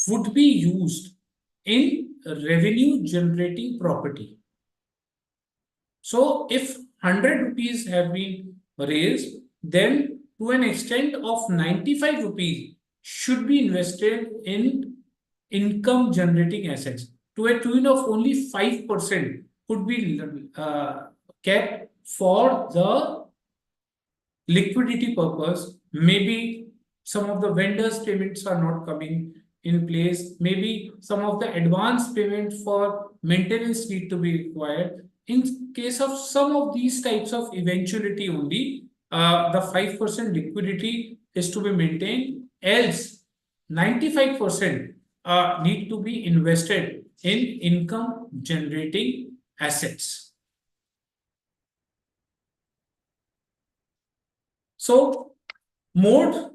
would be used in revenue generating property. So if 100 rupees have been raised, then to an extent of 95 rupees should be invested in income generating assets. To a tune of only 5% could be kept for the liquidity purpose. Maybe some of the vendors' payments are not coming in place. Maybe some of the advance payment for maintenance need to be required. In case of some of these types of eventuality only, the 5% liquidity is to be maintained. Else, 95% need to be invested in income generating assets. So, mode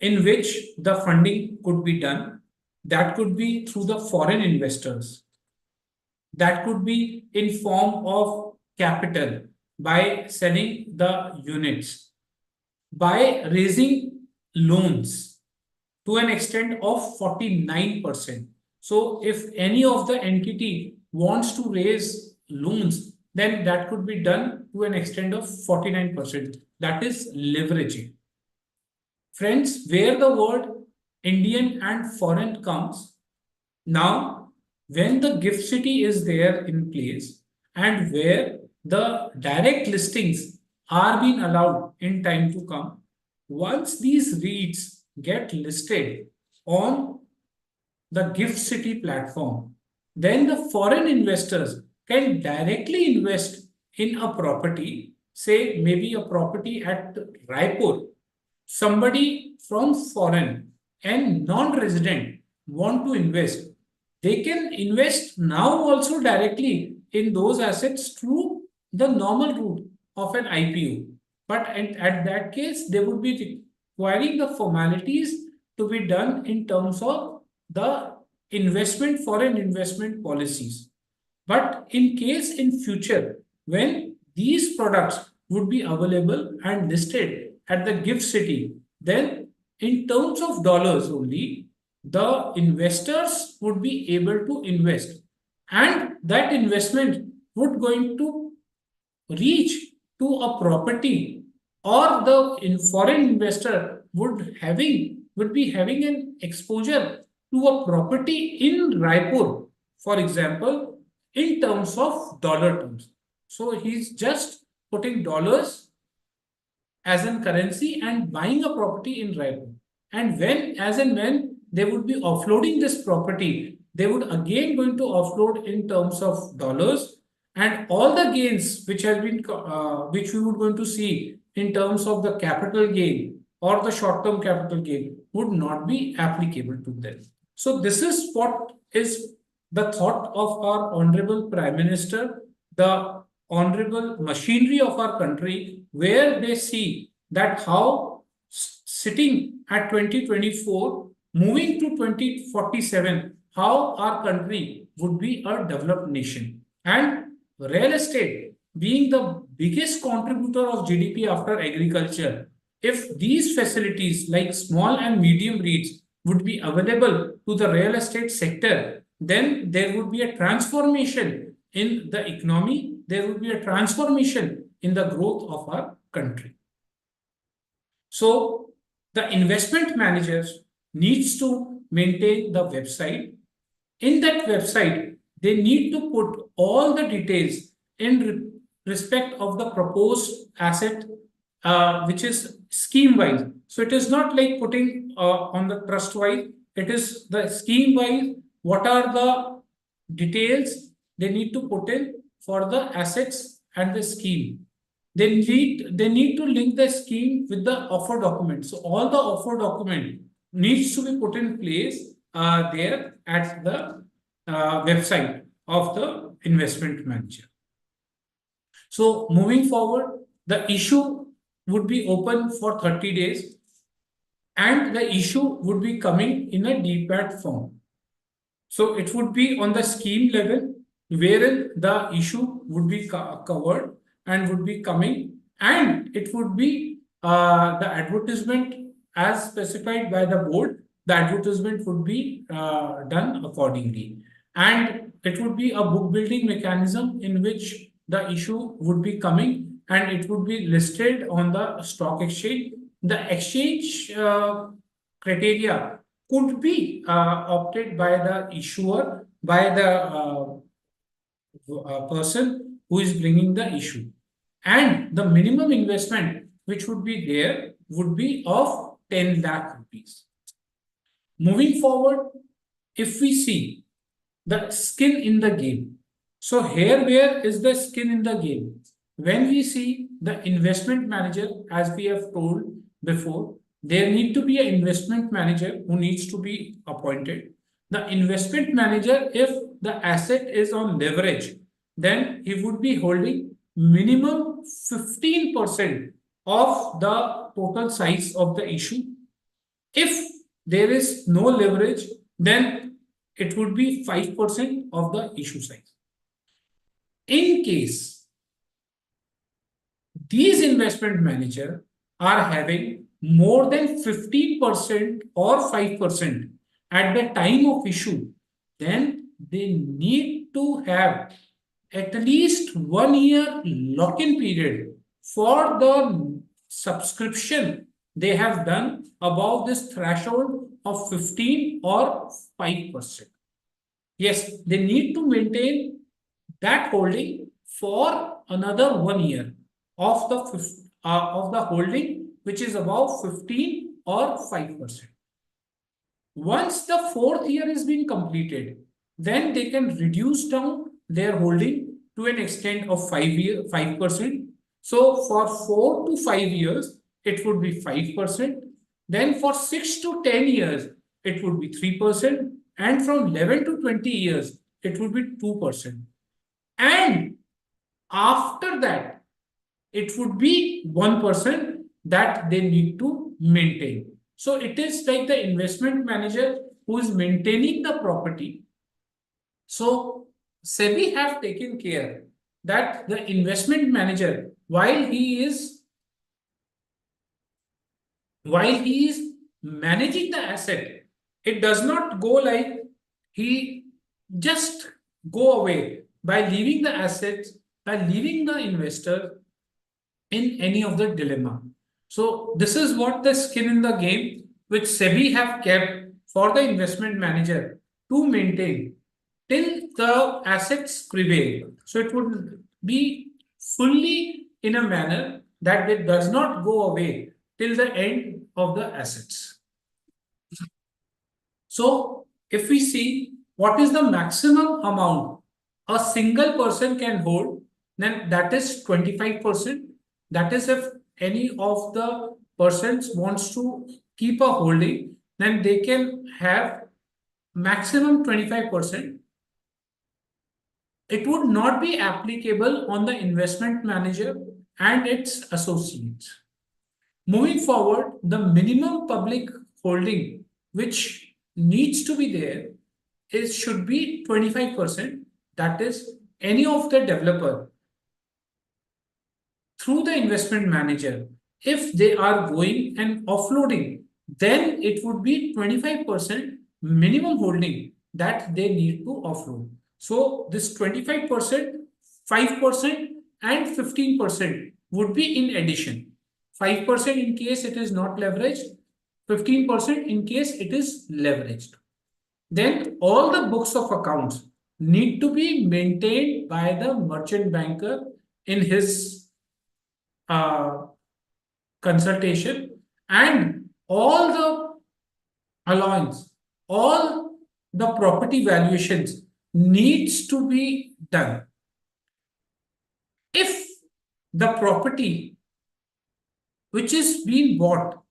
in which the funding could be done, that could be through the foreign investors. That could be in form of capital by selling the units, by raising loans to an extent of 49%. So if any of the entity wants to raise loans, then that could be done to an extent of 49%. That is leveraging. Friends, where the word Indian and foreign comes, now when the gift city is there in place and where the direct listings are being allowed in time to come, once these REITs get listed on the gift city platform, then the foreign investors can directly invest in a property, say maybe a property at Raipur. Somebody from foreign and non-resident want to invest, they can invest now also directly in those assets through the normal route of an IPO. But at that case, they would be requiring the formalities to be done in terms of the foreign investment policies. But in case in future, when these products would be available and listed at the gift city, then in terms of dollars only, the investors would be able to invest, and that investment would going to reach to a property, or the foreign investor would be having an exposure to a property in Raipur, for example, in terms of dollar terms. So he's just putting dollars as in currency and buying a property in Raipur. And when they would be offloading this property, they would again going to offload in terms of dollars, and all the gains which have been which we would going to see in terms of the capital gain or the short-term capital gain would not be applicable to them. So this is what is the thought of our Honorable Prime Minister, the honorable machinery of our country, where they see that how sitting at 2024, moving to 2047, how our country would be a developed nation. And real estate being the biggest contributor of GDP after agriculture, if these facilities like small and medium REITs would be available to the real estate sector, then there would be a transformation in the economy, there would be a transformation in the growth of our country. So the investment managers needs to maintain the website. In that website, they need to put all the details in respect of the proposed asset, which is scheme-wise. So it is not like putting on the trust-wise, it is the scheme-wise, what are the details they need to put in for the assets and the scheme. They need to link the scheme with the offer document. So all the offer document needs to be put in place there at the website of the investment manager. So moving forward, the issue would be open for 30 days and the issue would be coming in a DPAT form. So it would be on the scheme level wherein the issue would be covered and would be coming, and it would be the advertisement as specified by the board. The advertisement would be done accordingly, and it would be a book building mechanism in which the issue would be coming and it would be listed on the stock exchange. The exchange criteria could be opted by the issuer, by the person who is bringing the issue. And the minimum investment which would be there would be of 10 lakh rupees. Moving forward, if we see the skin in the game. So here, where is the skin in the game? When we see the investment manager, as we have told before, there need to be an investment manager who needs to be appointed. The investment manager, if the asset is on leverage, then he would be holding minimum 15% of the total size of the issue. If there is no leverage, then it would be 5% of the issue size. In case these investment managers are having more than 15% or 5% at the time of issue, then they need to have at least 1 year lock-in period for the subscription they have done above this threshold of 15 or 5%. Yes, they need to maintain that holding for another 1 year of the holding which is above 15 or 5%. Once the 4th year is being completed, then they can reduce down their holding to an extent of 5%. So for 4 to 5 years, it would be 5%. Then for 6 to 10 years, it would be 3%. And from 11 to 20 years, it would be 2%. And after that, it would be 1% that they need to maintain. So it is like the investment manager who is maintaining the property. So SEBI have taken care that the investment manager, while he is managing the asset, it does not go like he just go away by leaving the assets, by leaving the investor in any of the dilemma. So this is what the skin in the game which SEBI have kept for the investment manager to maintain till the assets prevail. So it would be fully in a manner that it does not go away till the end of the assets. So if we see what is the maximum amount a single person can hold, then that is 25%. That is, if any of the persons wants to keep a holding, then they can have maximum 25%. It would not be applicable on the investment manager and its associates. Moving forward, the minimum public holding which needs to be there should be 25%. That is, any of the developer through the investment manager, if they are going and offloading, then it would be 25% minimum holding that they need to offload. So this 25%, 5% and 15% would be in addition. 5% in case it is not leveraged, 15% in case it is leveraged. Then all the books of accounts need to be maintained by the merchant banker in his consultation, and all the allowance, all the property valuations needs to be done. If the property which is being bought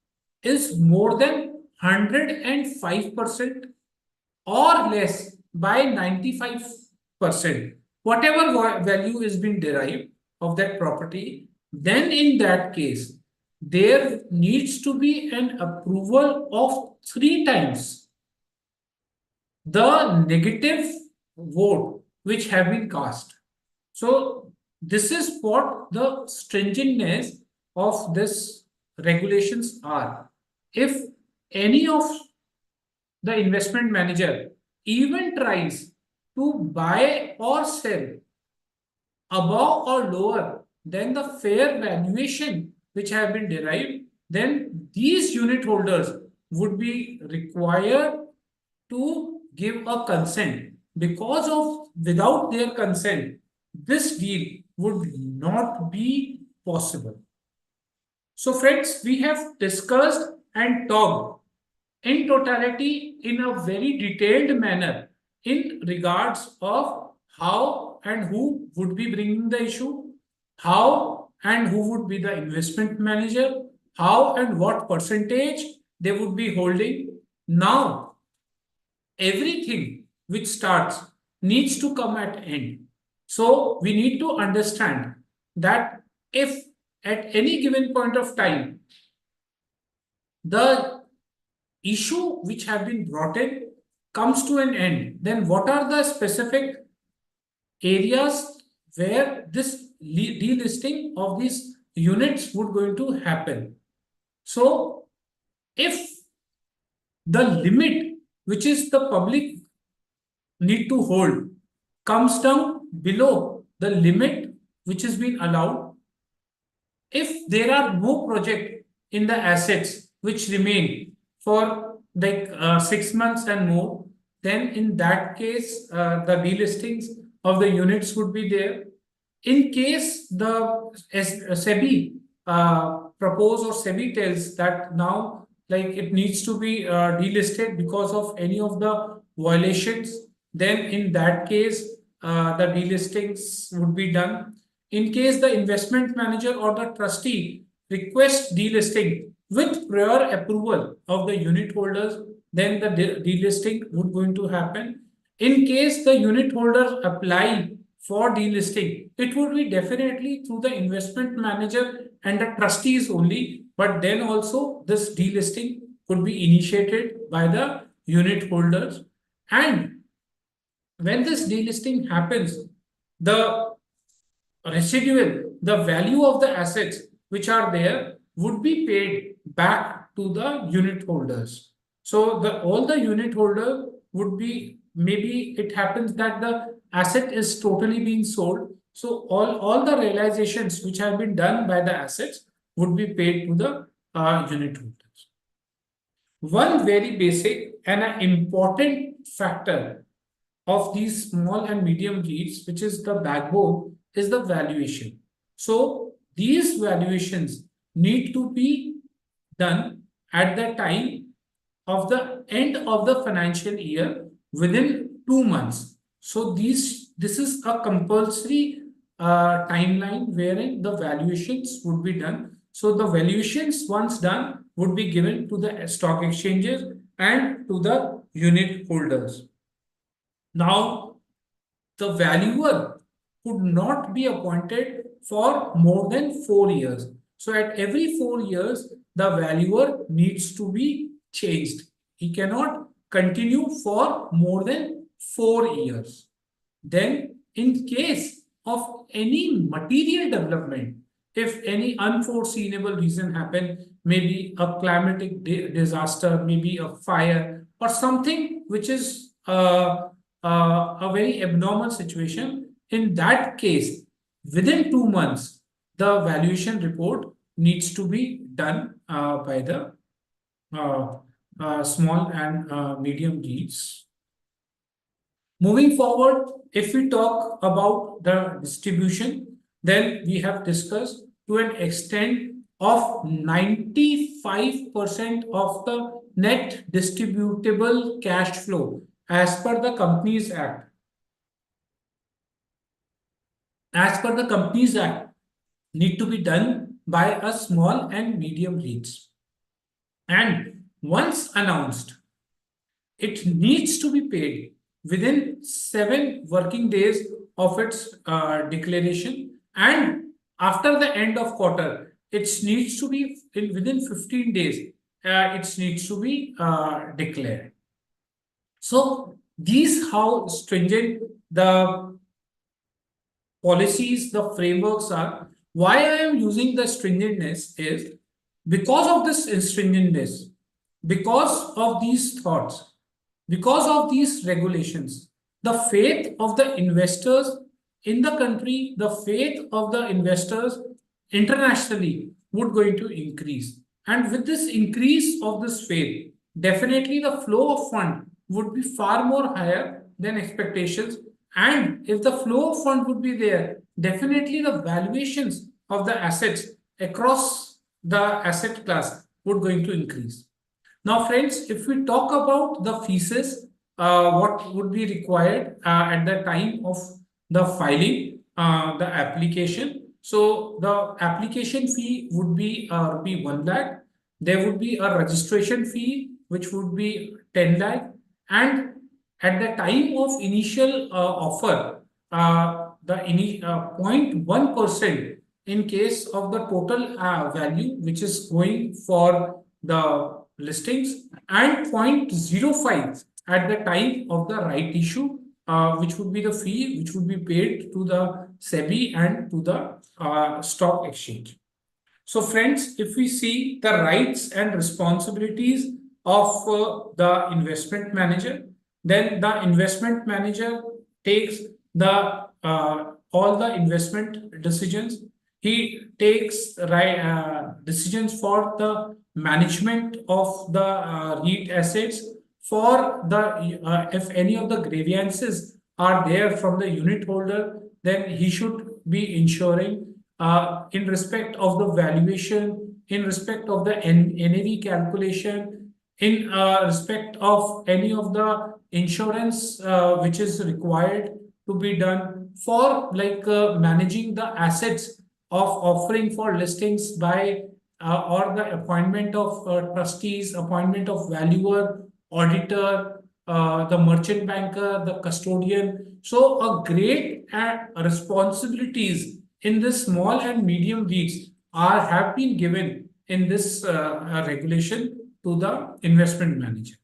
is more than 105% or less by 95%, whatever value is being derived of that property, then in that case, there needs to be an approval of 3 times the negative vote which have been cast. So this is what the stringentness of this regulations are. If any of the investment manager even tries to buy or sell above or lower than the fair valuation which have been derived, then these unit holders would be required to give a consent, because of without their consent, this deal would not be possible. So friends, we have discussed and talked in totality in a very detailed manner in regards of how and who would be bringing the issue, how and who would be the investment manager, how and what percentage they would be holding. Now, everything which starts needs to come at end. So we need to understand that if at any given point of time, the issue which have been brought in comes to an end, then what are the specific areas where this delisting of these units would going to happen? So if the limit which is the public need to hold comes down below the limit which has been allowed, if there are no project in the assets which remain for like 6 months and more, then in that case, the delistings of the units would be there. In case the SEBI propose or SEBI tells that now like it needs to be delisted because of any of the violations, then in that case, the delistings would be done. In case the investment manager or the trustee requests delisting with prior approval of the unit holders, then the delisting would going to happen. In case the unit holders apply for delisting, it would be definitely through the investment manager and the trustees only, but then also this delisting could be initiated by the unit holders. And when this delisting happens, the residual, the value of the assets which are there would be paid back to the unit holders. So all the unit holder would be, maybe it happens that the asset is totally being sold. So all the realizations which have been done by the assets would be paid to the unit holders. One very basic and an important factor of these small and medium REITs, which is the backbone, is the valuation. So these valuations need to be done at the time of the end of the financial year within 2 months. So this is a compulsory timeline wherein the valuations would be done. So the valuations once done would be given to the stock exchanges and to the unit holders. Now, the valuer could not be appointed for more than 4 years. So at every 4 years, the valuer needs to be changed. He cannot continue for more than 4 years. Then, in case of any material development, if any unforeseeable reason happen, maybe a climatic disaster, maybe a fire, or something which is a very abnormal situation, in that case, within 2 months, the valuation report needs to be done by the small and medium REITs. Moving forward, if we talk about the distribution, then we have discussed to an extent of 95% of the net distributable cash flow as per the Companies Act. As per the Companies Act, need to be done by a small and medium REITs. And once announced, it needs to be paid within 7 working days of its declaration, and after the end of quarter, it needs to be within 15 days. It needs to be declared. So these how stringent the policies, the frameworks are. Why I am using the stringentness is because of this stringentness, because of these thoughts, because of these regulations, the faith of the investors in the country, the faith of the investors internationally would going to increase. And with this increase of this faith, definitely the flow of fund would be far more higher than expectations. And if the flow of fund would be there, definitely the valuations of the assets across the asset class would going to increase. Now, friends, if we talk about the fees, what would be required at the time of the filing the application? So the application fee would be rupee 1 lakh. There would be a registration fee which would be 10 lakh, and at the time of initial offer, the 0.1% in case of the total value which is going for the listings, and 0.05 at the time of the right issue, which would be the fee which would be paid to the SEBI and to the stock exchange. So friends, if we see the rights and responsibilities of the investment manager, then the investment manager takes the all the investment decisions. He takes decisions for the management of the REIT assets, for the if any of the grievances are there from the unit holder, then he should be ensuring in respect of the valuation, in respect of the NAV calculation, in respect of any of the insurance which is required to be done for managing the assets of offering for listings by or the appointment of trustees, appointment of valuer, auditor, the merchant banker, the custodian. So a great responsibilities in this small and medium REITs have been given in this regulation to the investment manager.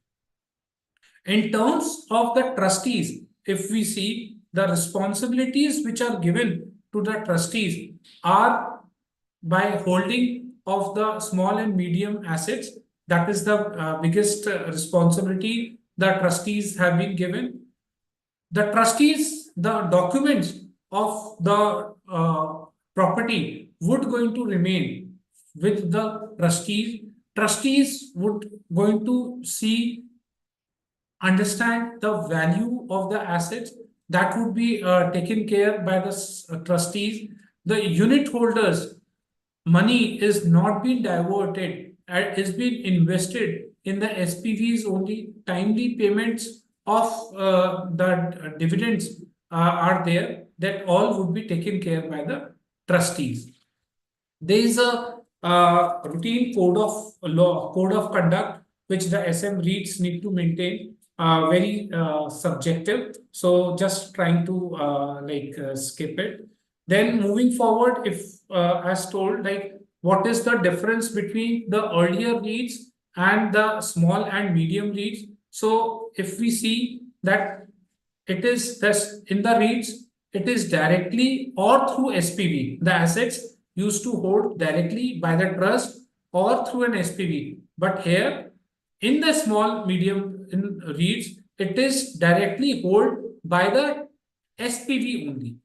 In terms of the trustees, if we see the responsibilities which are given to the trustees are by holding of the small and medium assets. That is the biggest responsibility the trustees have been given. The trustees, the documents of the property would going to remain with the trustees. Trustees would going to see, understand the value of the assets that would be taken care by the trustees. The unit holders' money is not being diverted, is being invested in the SPVs only. Timely payments of the dividends are there. That all would be taken care by the trustees. There is a routine code of law, code of conduct, which the SM REITs need to maintain. Very subjective. So just trying to skip it. Then moving forward, if as told, what is the difference between the earlier REITs and the small and medium REITs? So if we see that it is this in the REITs, it is directly or through SPV. The assets used to hold directly by the trust or through an SPV. But here in the small medium in REITs, it is directly held by the SPV only.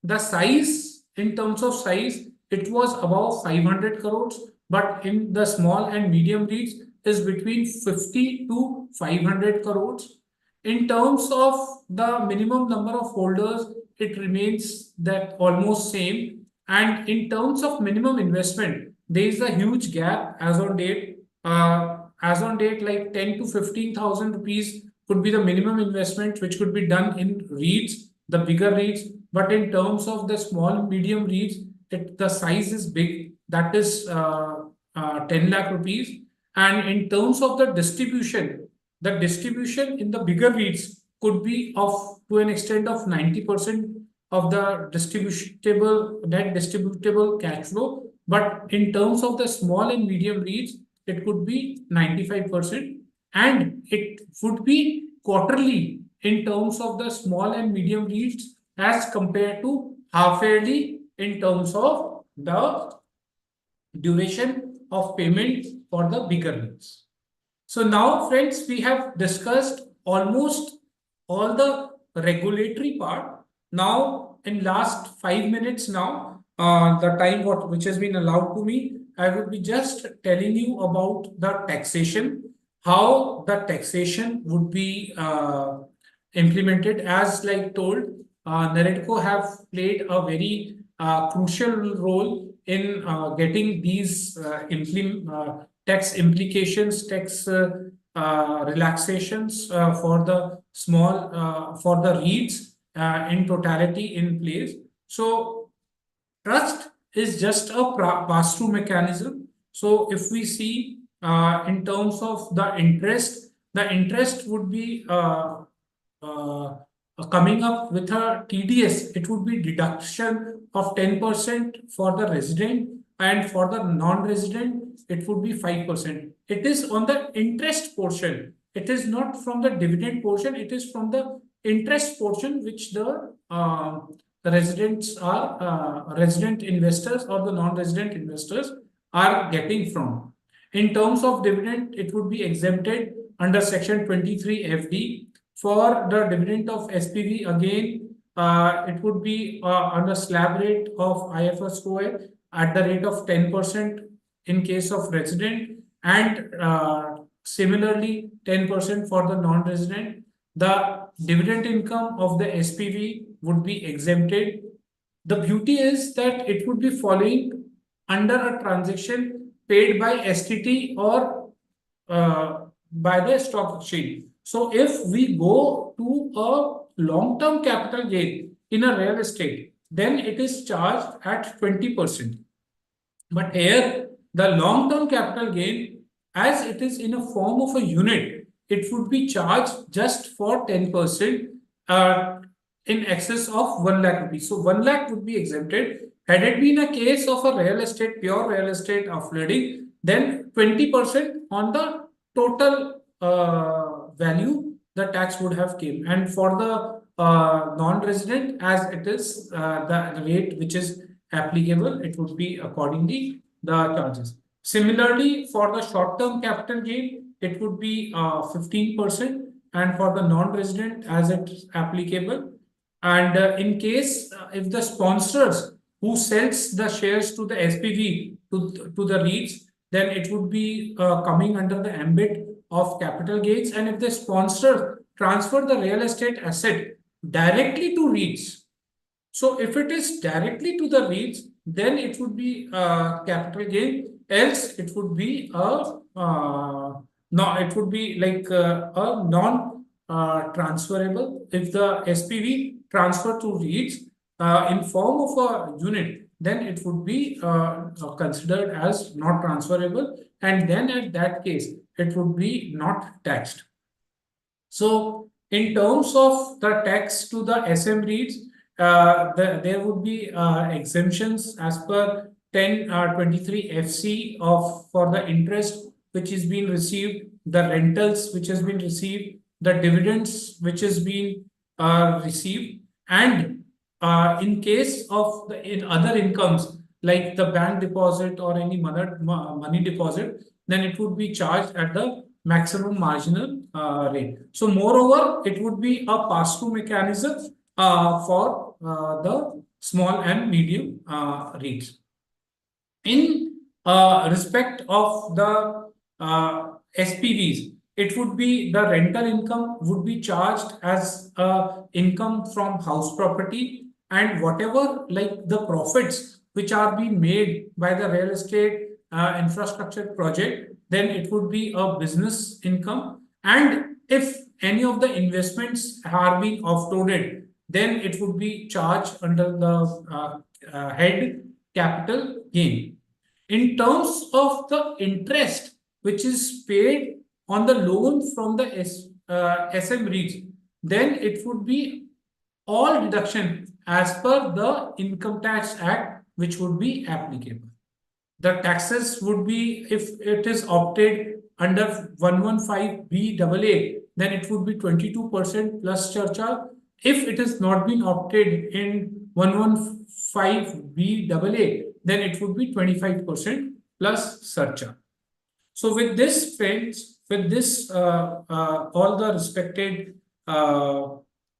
The size, in terms of size, it was above 500 crores, but in the small and medium REITs is between 50 to 500 crores. In terms of the minimum number of holders, it remains that almost same. And in terms of minimum investment, there is a huge gap as on date. Like 10 to 15,000 rupees could be the minimum investment which could be done in REITs, the bigger REITs. But in terms of the small and medium REITs, the size is big. That is 10 lakh rupees. And in terms of the distribution in the bigger REITs could be to an extent of 90% of the net distributable cash flow. But in terms of the small and medium REITs, it could be 95%, and it would be quarterly in terms of the small and medium REITs as compared to half yearly in terms of the duration of payment for the bigger REITs. So now, friends, we have discussed almost all the regulatory part. Now, in last 5 minutes now, the time which has been allowed to me, I would be just telling you about the taxation, how the taxation would be implemented. As like told, NAREDCO have played a very crucial role in getting these tax implications, tax relaxations for the for the REITs in totality in place. So trust is just a pass-through mechanism. So if we see in terms of the interest would be coming up with a TDS. It would be deduction of 10% for the resident, and for the non-resident, it would be 5%. It is on the interest portion. It is not from the dividend portion. It is from the interest portion which the residents are resident investors or the non-resident investors are getting from. In terms of dividend, it would be exempted under Section 23 FD. For the dividend of SPV, again, it would be on a slab rate of IFRS OI at the rate of 10% in case of resident, and similarly 10% for the non-resident. The dividend income of the SPV would be exempted. The beauty is that it would be following under a transaction paid by STT or by the stock exchange. So if we go to a long-term capital gain in a real estate, then it is charged at 20%. But here, the long-term capital gain, as it is in a form of a unit, it would be charged just for 10% in excess of 1 lakh rupees. So 1 lakh would be exempted. Had it been a case of a real estate, pure real estate offloading, then 20% on the total value the tax would have came. And for the non-resident, as it is the rate which is applicable, it would be accordingly the charges. Similarly, for the short-term capital gain, it would be 15%, and for the non-resident, as it is applicable. And in case if the sponsors who sells the shares to the SPV to the REITs, then it would be coming under the ambit of capital gains. And if the sponsor transfer the real estate asset directly to REITs, so if it is directly to the REITs, then it would be capital gain. Else, it would be it would be like a non transferable. If the SPV transfer to REITs in form of a unit, then it would be considered as not transferable, and then at that case, it would be not taxed. So, in terms of the tax to the SM REITs, there would be exemptions as per 1023 FC for the interest which is being received, the rentals which has been received, the dividends which has been received, and in case of in other incomes like the bank deposit or any money deposit, then it would be charged at the maximum marginal rate. So moreover, it would be a pass-through mechanism for the small and medium REITs. In respect of the SPVs, it would be the rental income would be charged as income from house property, and whatever like the profits which are being made by the real estate infrastructure project, then it would be a business income. And if any of the investments are being offloaded, then it would be charged under the head capital gain. In terms of the interest which is paid on the loan from the SM REITs, then it would be all deduction as per the Income Tax Act which would be applicable. The taxes would be, if it is opted under 115BAA, then it would be 22% plus surcharge. If it has not been opted in 115BAA, then it would be 25% plus surcharge. So with this, friends, with this, all the respected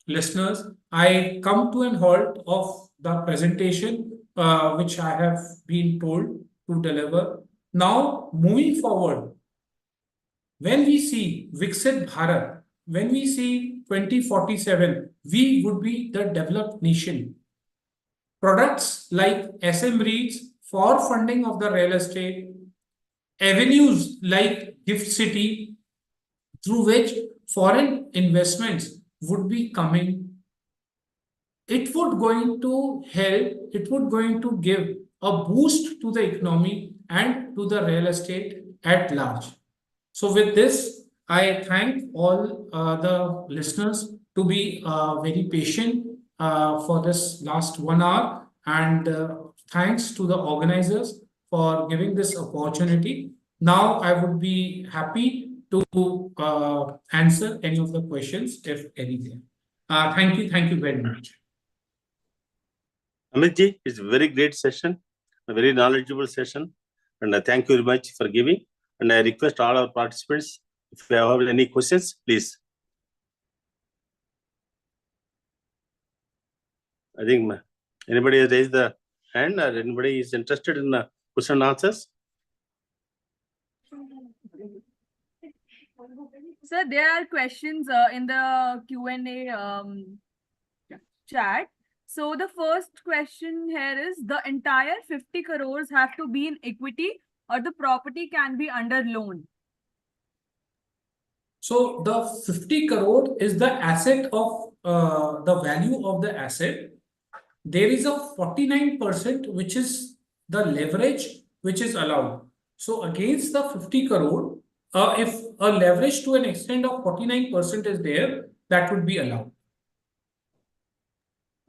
listeners, I come to an halt of the presentation which I have been told to deliver. Now, moving forward, when we see Viksit Bharat, when we see 2047, we would be the developed nation. Products like SM REITs for funding of the real estate, avenues like Gift City, through which foreign investments would be coming, it would going to help, it would going to give a boost to the economy and to the real estate at large. So with this, I thank all the listeners to be very patient for this last 1 hour, and thanks to the organizers for giving this opportunity. Now I would be happy to answer any of the questions if anything. Thank you very much. Amitji, it's a very great session, a very knowledgeable session, and I thank you very much for giving. And I request all our participants, if you have any questions, please. I think anybody has raised the hand, or anybody is interested in the question and answers? Sir, there are questions in the Q&A chat. So the first question here is, the entire 50 crores have to be in equity, or the property can be under loan? So the 50 crore is the asset of the value of the asset. There is a 49% which is the leverage which is allowed. So against the 50 crore, if a leverage to an extent of 49% is there, that would be allowed.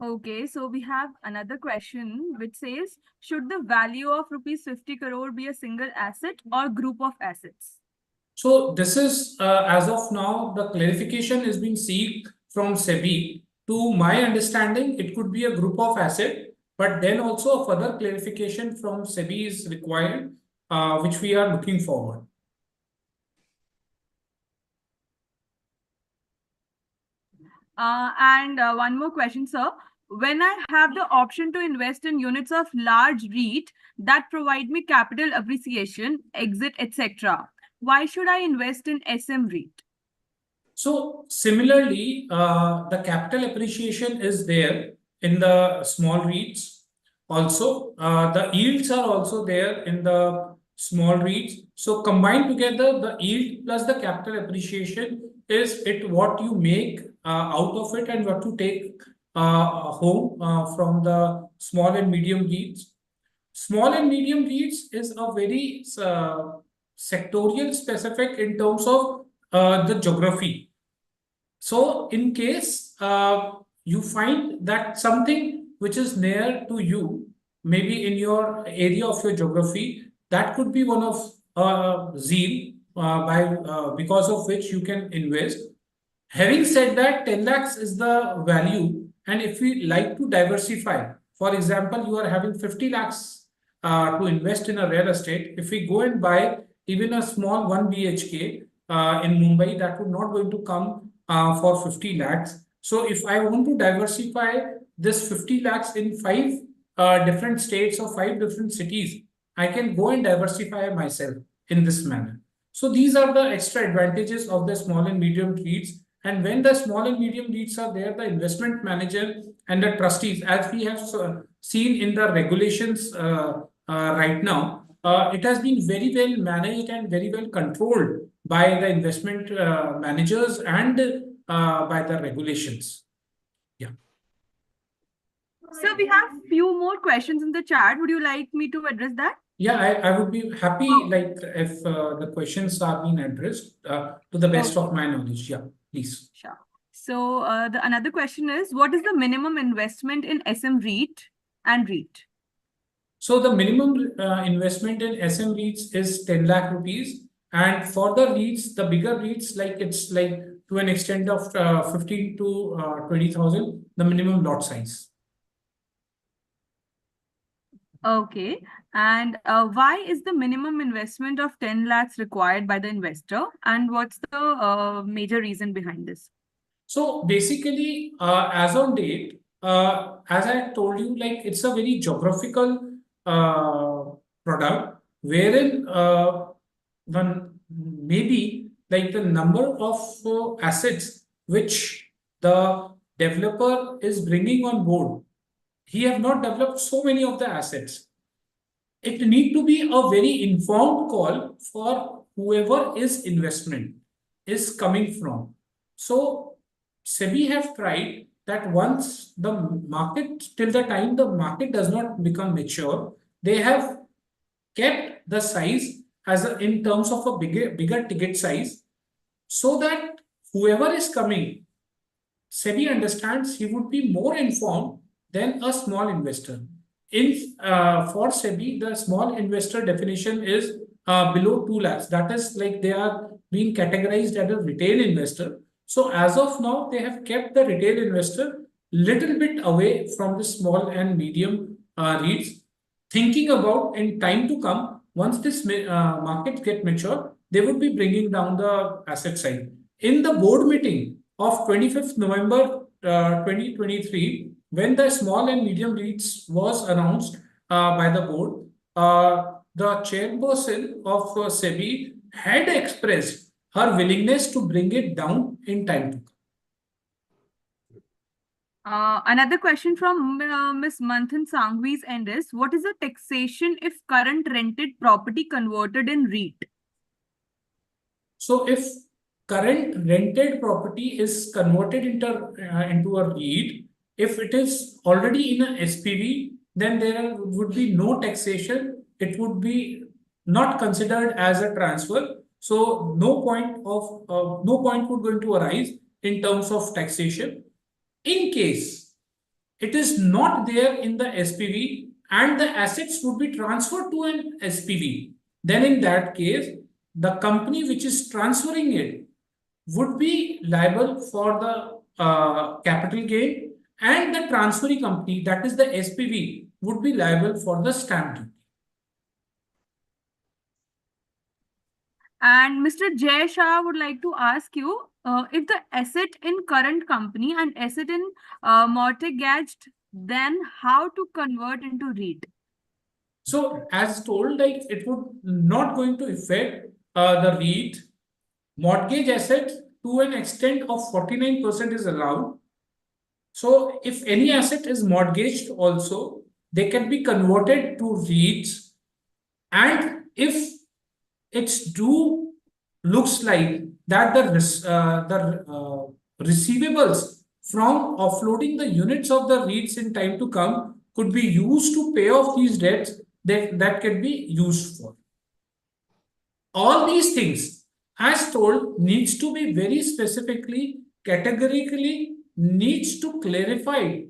Okay, so we have another question which says, should the value of rupees 50 crore be a single asset or group of assets? So this is, as of now, the clarification is being sought from SEBI. To my understanding, it could be a group of asset, but then also a further clarification from SEBI is required, which we are looking forward. And one more question, sir. When I have the option to invest in units of large REIT that provide me capital appreciation, exit, etc., why should I invest in SM REIT? So similarly, the capital appreciation is there in the small REITs. Also, the yields are also there in the small REITs. So combined together, the yield plus the capital appreciation is what you make out of it and what you take home from the small and medium REITs. Small and medium REITs is a very sectorial specific in terms of the geography. So in case you find that something which is near to you, maybe in your area of your geography, that could be one of zeal because of which you can invest. Having said that, 10 lakhs is the value. And if we like to diversify, for example, you are having 50 lakhs to invest in a real estate. If we go and buy even a small 1 BHK in Mumbai, that would not going to come for 50 lakhs. So if I want to diversify this 50 lakhs in 5 different states or 5 different cities, I can go and diversify myself in this manner. So these are the extra advantages of the small and medium REITs. And when the small and medium REITs are there, the investment manager and the trustees, as we have seen in the regulations right now, it has been very well managed and very well controlled by the investment managers and by the regulations. Yeah. So we have few more questions in the chat. Would you like me to address that? Yeah, I would be happy like if the questions are being addressed to the best of my knowledge. Yeah, please. Sure. So another question is, what is the minimum investment in SM REIT and REIT? So the minimum investment in SM REITs is 10 lakh rupees. And for the REITs, the bigger REITs, like it's like to an extent of 15 to 20,000, the minimum lot size. Okay. And why is the minimum investment of 10 lakhs required by the investor? And what's the major reason behind this? So basically, as on date, as I told you, like it's a very geographical product wherein one maybe like the number of assets which the developer is bringing on board, he have not developed so many of the assets. It need to be a very informed call for whoever is investment is coming from. So SEBI have tried that once the market, till the time the market does not become mature, they have kept the size as in terms of a bigger ticket size, so that whoever is coming, SEBI understands he would be more informed than a small investor. For SEBI, the small investor definition is below 2 lakhs. That is like they are being categorized as a retail investor. So as of now, they have kept the retail investor little bit away from the small and medium REITs, thinking about in time to come, once this market get mature, they would be bringing down the asset side. In the board meeting of 25th November 2023, when the small and medium REITs was announced by the board, the chairperson of SEBI had expressed her willingness to bring it down in time to come. Another question from Ms. Manthan Sanghvi's end is, what is the taxation if current rented property converted in REIT? So if current rented property is converted into a REIT, if it is already in a SPV, then there would be no taxation. It would be not considered as a transfer. So no point would going to arise in terms of taxation. In case it is not there in the SPV and the assets would be transferred to an SPV, then in that case, the company which is transferring it would be liable for the capital gain, and the transferring company, that is the SPV, would be liable for the stamp duty. And Mr. Jay Shah would like to ask you, if the asset in current company and asset in mortgaged, then how to convert into REIT? So as told, like it would not going to affect the REIT. Mortgage asset to an extent of 49% is allowed. So if any asset is mortgaged also, they can be converted to REITs. And if it's do looks like that the receivables from offloading the units of the REITs in time to come could be used to pay off these debts, that can be used for. All these things, as told, needs to be very specifically, categorically, needs to clarify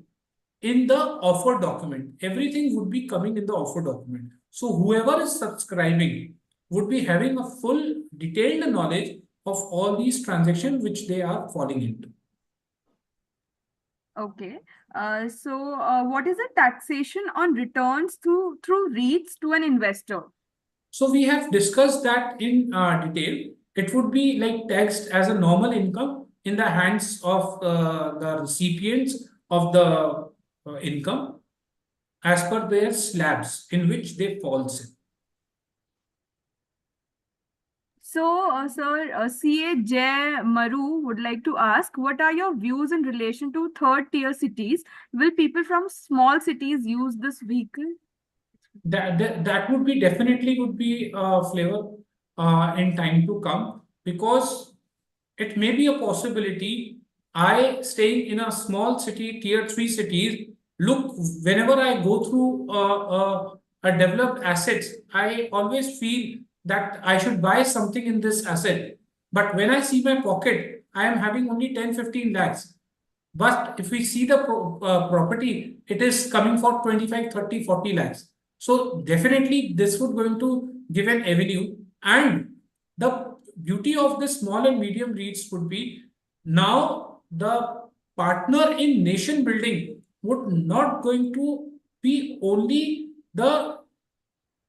in the offer document. Everything would be coming in the offer document. So whoever is subscribing would be having a full detailed knowledge of all these transactions which they are falling into. Okay. So what is the taxation on returns through REITs to an investor? So we have discussed that in detail. It would be like taxed as a normal income in the hands of the recipients of the income as per their slabs in which they falls in. So, sir, CA Jay Maru would like to ask, what are your views in relation to third tier cities? Will people from small cities use this vehicle? That would be definitely would be a flavor in time to come, because it may be a possibility. I staying in a small city, tier 3 cities, look, whenever I go through a developed assets, I always feel that I should buy something in this asset. But when I see my pocket, I am having only 10-15 lakhs. But if we see the property, it is coming for 25, 30, 40 lakhs. So definitely this would going to give an avenue. And the beauty of the small and medium REITs would be, now the partner in nation building would not going to be only the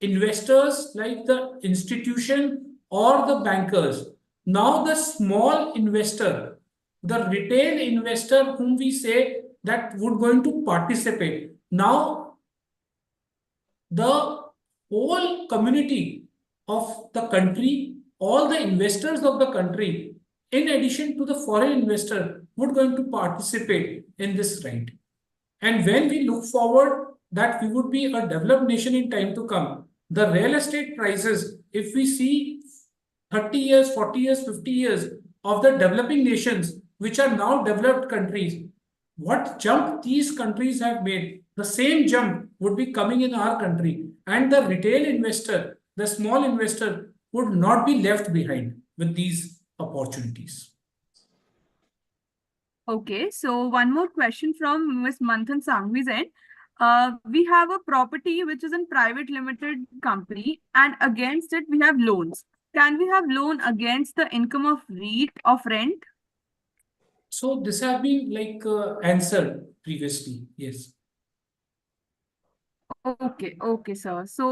investors like the institution or the bankers. Now the small investor the retail investor whom we say that would going to participate. Now, the whole community of the country, all the investors of the country, in addition to the foreign investor, would going to participate in this right. And when we look forward that we would be a developed nation in time to come, the real estate prices, if we see 30 years, 40 years, 50 years of the developing nations, which are now developed countries, what jump these countries have made, the same jump would be coming in our country. And the retail investor, the small investor, would not be left behind with these opportunities. Okay, so one more question from Ms. Manthan Sanghvi's end. We have a property which is in private limited company, and against it we have loans. Can we have loan against the income of REIT of rent? So this have been like answered previously, yes. Okay, sir. So,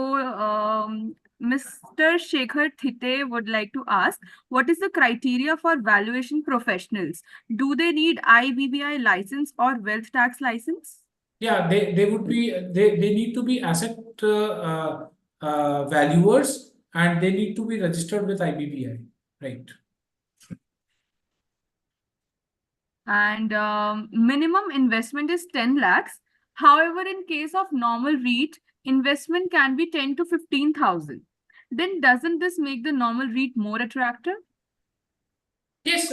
Mr. Shekhar Thite would like to ask, what is the criteria for valuation professionals? Do they need IBBI license or wealth tax license? Yeah, they would be they need to be asset valuers, and they need to be registered with IBBI, right? And minimum investment is 10 lakhs. However, in case of normal REIT, investment can be 10 to 15,000. Then doesn't this make the normal REIT more attractive? Yes,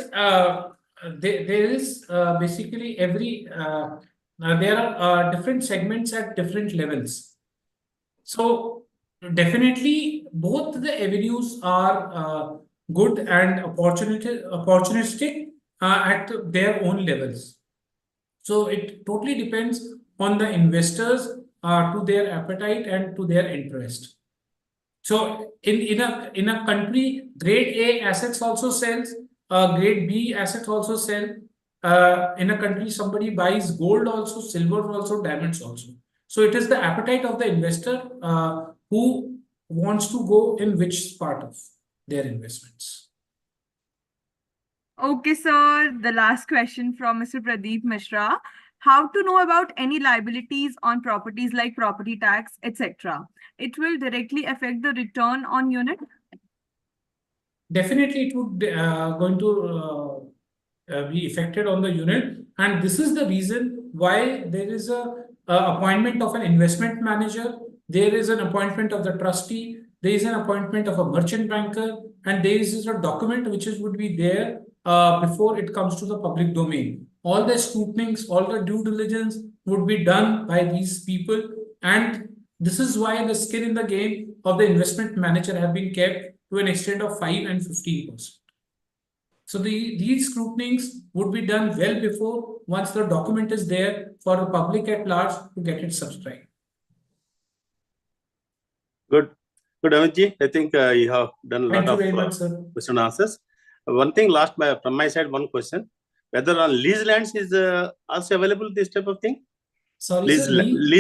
there is basically every there are different segments at different levels. So definitely both the avenues are good and opportunistic at their own levels. So it totally depends on the investors to their appetite and to their interest. So in a country, grade A assets also sells, grade B assets also sell. In a country, somebody buys gold also, silver also, diamonds also. So it is the appetite of the investor who wants to go in which part of their investments. Okay, sir. The last question from Mr. Pradeep Mishra. How to know about any liabilities on properties like property tax, etc.? It will directly affect the return on unit? Definitely, it would going to be affected on the unit, and this is the reason why there is a appointment of an investment manager, there is an appointment of the trustee, there is an appointment of a merchant banker, and there is a document which would be there before it comes to the public domain. All the scrutinings, all the due diligence would be done by these people, and this is why the skin in the game of the investment manager have been kept to an extent of 5 and 15%. So these scrutinings would be done well before, once the document is there for the public at large to get it subscribed. Good, Amitji. I think you have done a lot of question and answers. One thing last from my side, one question: whether on lease lands is also available this type of thing? Sorry, lease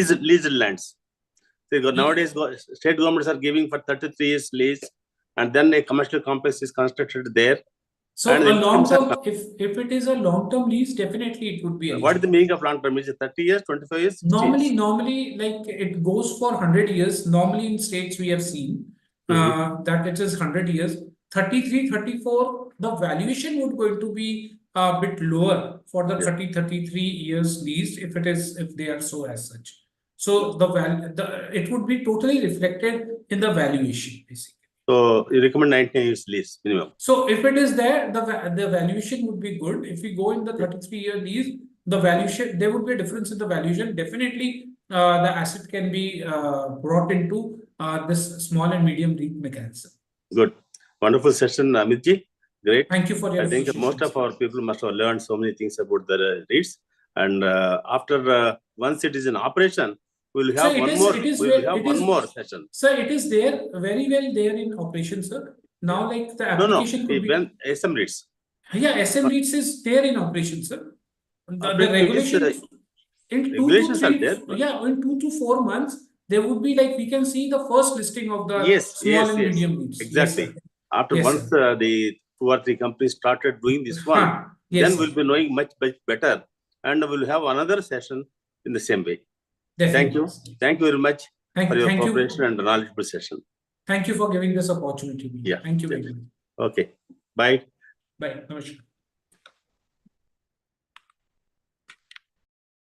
lands. So nowadays, state governments are giving for 33 years lease, and then a commercial complex is constructed there. So a long-term, if it is a long-term lease, definitely it would be eligible. What is the meaning of long-term? Is it 30 years, 25 years? Normally, like it goes for 100 years. Normally in states we have seen that it is 100 years. 33, 34, the valuation would going to be a bit lower for the 30, 33 years leased if they are so as such. So it would be totally reflected in the valuation basically. So you recommend 19 years lease minimum. So if it is there, the valuation would be good. If we go in the 33-year lease, the valuation, there would be a difference in the valuation. Definitely, the asset can be brought into this small and medium REIT mechanism. Good, wonderful session, Amitji. Great. Thank you for your. I think most of our people must have learned so many things about the REITs, and after once it is in operation, we'll have one more session. Sir, it is there very well there in operation, sir. Now, like the application could be when SM REITs. Yeah, SM REITs is there in operation, sir. The regulation in 2 to 3, in 2 to 4 months, there would be like we can see the first listing of the small and medium REITs. Exactly. After once the 2 or 3 companies started doing this one, Yes, then we'll be knowing much better, and we'll have another session in the same way. Thank definitely. you. Thank you very much Thank for you. your Thank you. cooperation and knowledgeable session. Thank you for giving this opportunity. Yeah. Thank you very much. Okay. Bye. Bye. Namaskar.